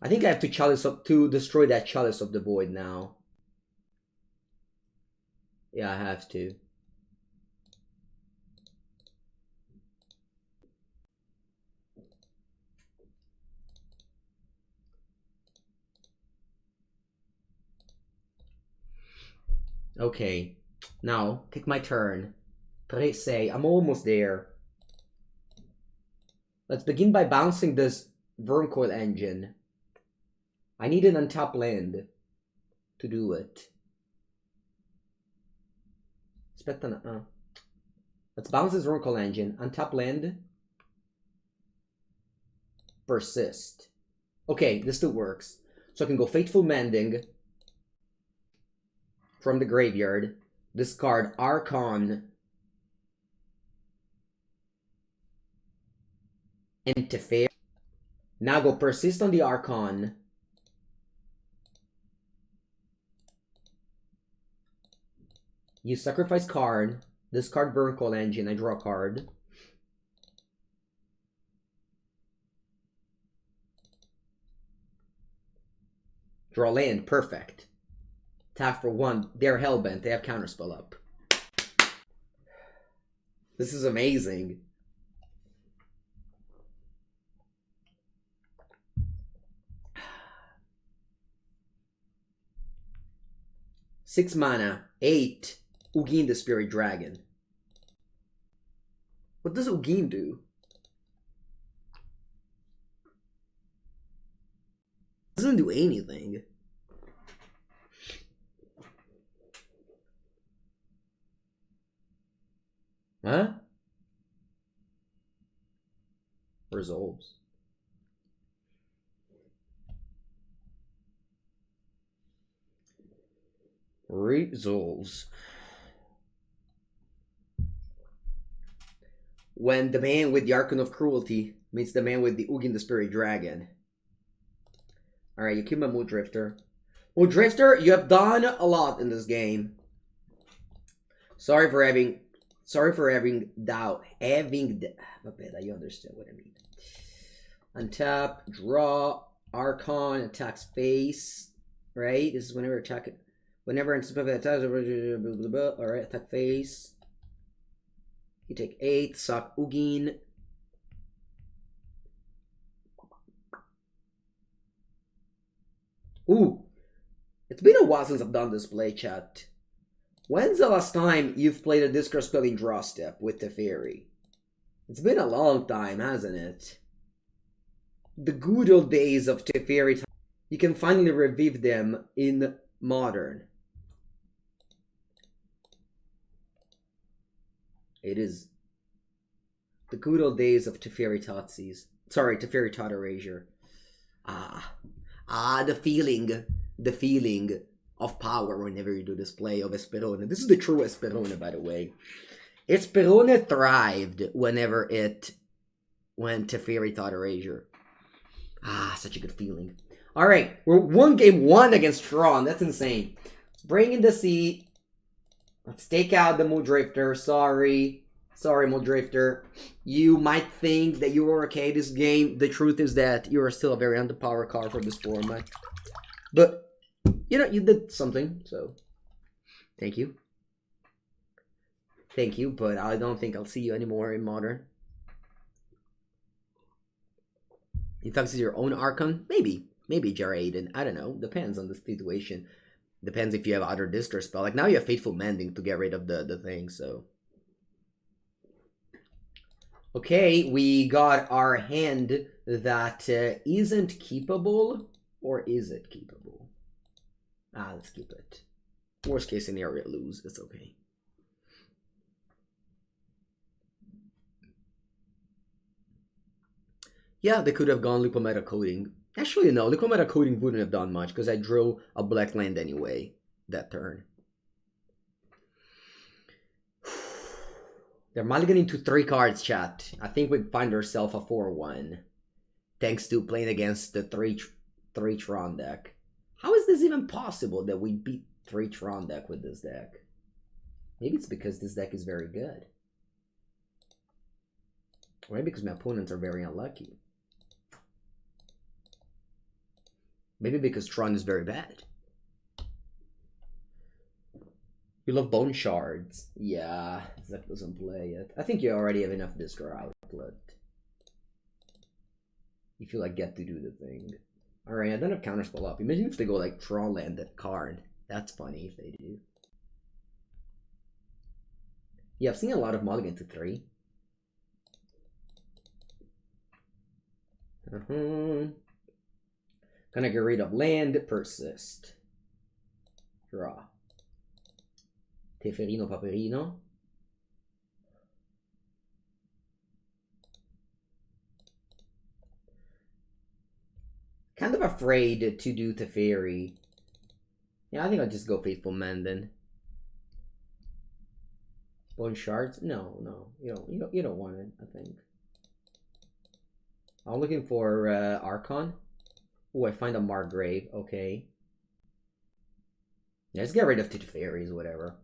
I think I have to Chalice up to destroy that Chalice of the Void now. Yeah, I have to. Okay, now take my turn. Presse, I'm almost there. Let's begin by bouncing this Verncoil Engine. I need an untapped land to do it. Aspetta, Let's bounce this Oracle Engine. Untap land. Persist. Okay, this still works. So I can go Fateful Mending from the graveyard. Discard Archon. And Teferi. Now go Persist on the Archon. You sacrifice card. Discard Vertical Engine. I draw a card. Draw land. Perfect. Tap for 1. They're hellbent. They have counterspell up. This is amazing. Six mana. 8. Ugin the Spirit Dragon. What does Ugin do? Doesn't do anything. Huh? Resolves. Resolves. When the man with the Archon of Cruelty meets the man with the Ugin the Spirit Dragon. Alright, you keep my Mood Drifter. Mood Drifter, you have done a lot in this game. Sorry for having doubt. But you understand what I mean. Untap, draw, Archon, attacks face. Right? This is whenever attack it. Whenever it's attacks, alright, attack face. You take 8, suck Ugin. Ooh. It's been a while since I've done this play, chat. When's the last time you've played a discard spelling draw step with Teferi? It's been a long time, hasn't it? The good old days of Teferi. You can finally revive them in Modern. It is the good old days of Teferi Tatsis. Sorry, Teferi Tot Erasure. The feeling of power whenever you do this play of Esperone. This is the true Esperone, by the way. Esperone thrived whenever it went Teferi Tot Erasure. Such a good feeling. Alright, we're 1-1 against Tron. That's insane. Let's bring in the sea. Let's take out the Mood Drifter. Sorry, Mood Drifter. You might think that you were okay this game. The truth is that you are still a very underpowered card for this format. But, you know, you did something, so thank you. Thank you, but I don't think I'll see you anymore in Modern. In fact, is your own Archon? Maybe, Jaraden. I don't know. Depends on the situation. Depends if you have other discard spell. Like now you have Fateful Mending to get rid of the thing, so. Okay, we got our hand that isn't keepable. Or is it keepable? Let's keep it. Worst case scenario, lose. It's okay. Yeah, they could have gone Lipometa Coding. Actually, no, Lipometa Coding wouldn't have done much because I drew a black land anyway that turn. They're mulliganing to 3 cards, chat. I think we'd find ourselves a 4-1. Thanks to playing against the 3 Tron deck. How is this even possible that we beat 3 Tron deck with this deck? Maybe it's because this deck is very good. Or maybe because my opponents are very unlucky. Maybe because Tron is very bad. You love Bone Shards. Yeah, Zek doesn't play it. I think you already have enough discard outlet. You feel like get to do the thing. Alright, I don't have counterspell up. Imagine if they go like Tron land that card. That's funny if they do. Yeah, I've seen a lot of mulligan to 3. Gonna get rid of land, persist. Draw. Teferino Paperino. Kind of afraid to do Teferi. Yeah, I think I'll just go Faithful Man then. Bone Shards? No, you don't want it, I think. I'm looking for Archon. Oh, I find a Margrave, okay. Yeah, let's get rid of Teferis, whatever.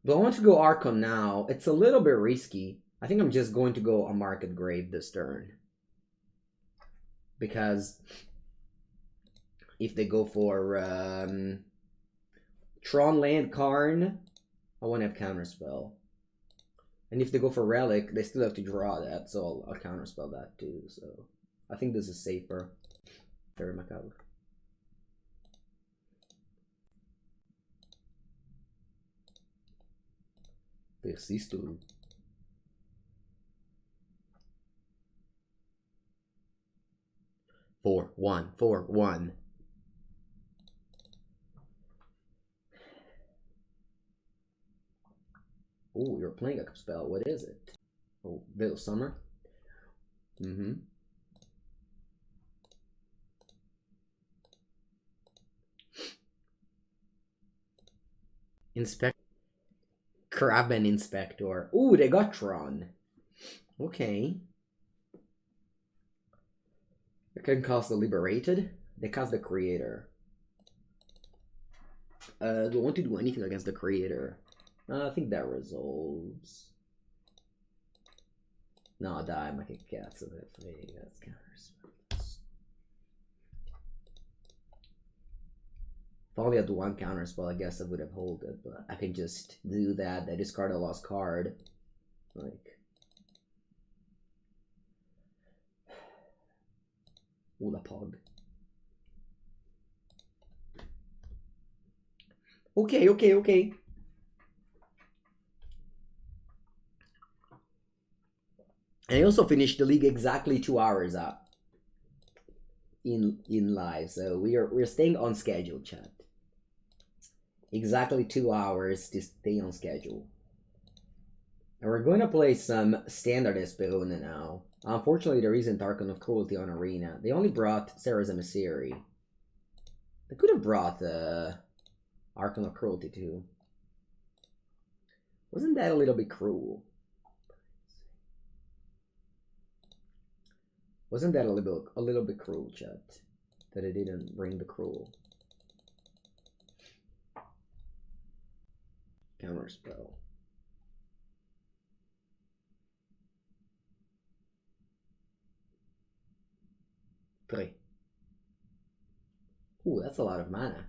But I want to go Archon now. It's a little bit risky. I think I'm just going to go a Market Grave this turn. Because if they go for Tron Land Karn, I want to have Counterspell. And if they go for Relic, they still have to draw that, so I'll Counterspell that too. So I think this is safer. Very macabre. Persisto. Four, one. Oh, you're playing a spell. What is it? Oh, Veil Summer. Inspect. Kraben Inspector. Ooh, they got Tron. Okay. They can cast the Liberated. They cast the Creator. Do I want to do anything against the Creator? I think that resolves. No, die. I can cast it. That's counterspell. If only had one counterspell, I guess I would have held it, but I can just do that. I discard a lost card. Like. Ooh, the pog. Okay. And I also finished the league exactly 2 hours up in live, so we're staying on schedule, chat. Exactly 2 hours to stay on schedule. And we're going to play some standard Esper now. Unfortunately, there isn't Archon of Cruelty on Arena. They only brought Sarah's Emissary. They could have brought Archon of Cruelty too. Wasn't that a little bit cruel? Wasn't that a little bit cruel, chat? That it didn't bring the cruel. Counterspell. Three. Ooh, that's a lot of mana.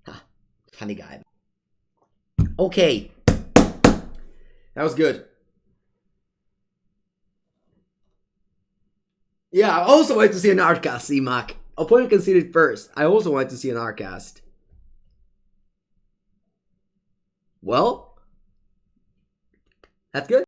Ha, funny guy. Okay. That was good. Yeah, I also wanted to see an Artcast, C-Mac. Opponent conceded first. I also wanted to see an Artcast. Well, that's good.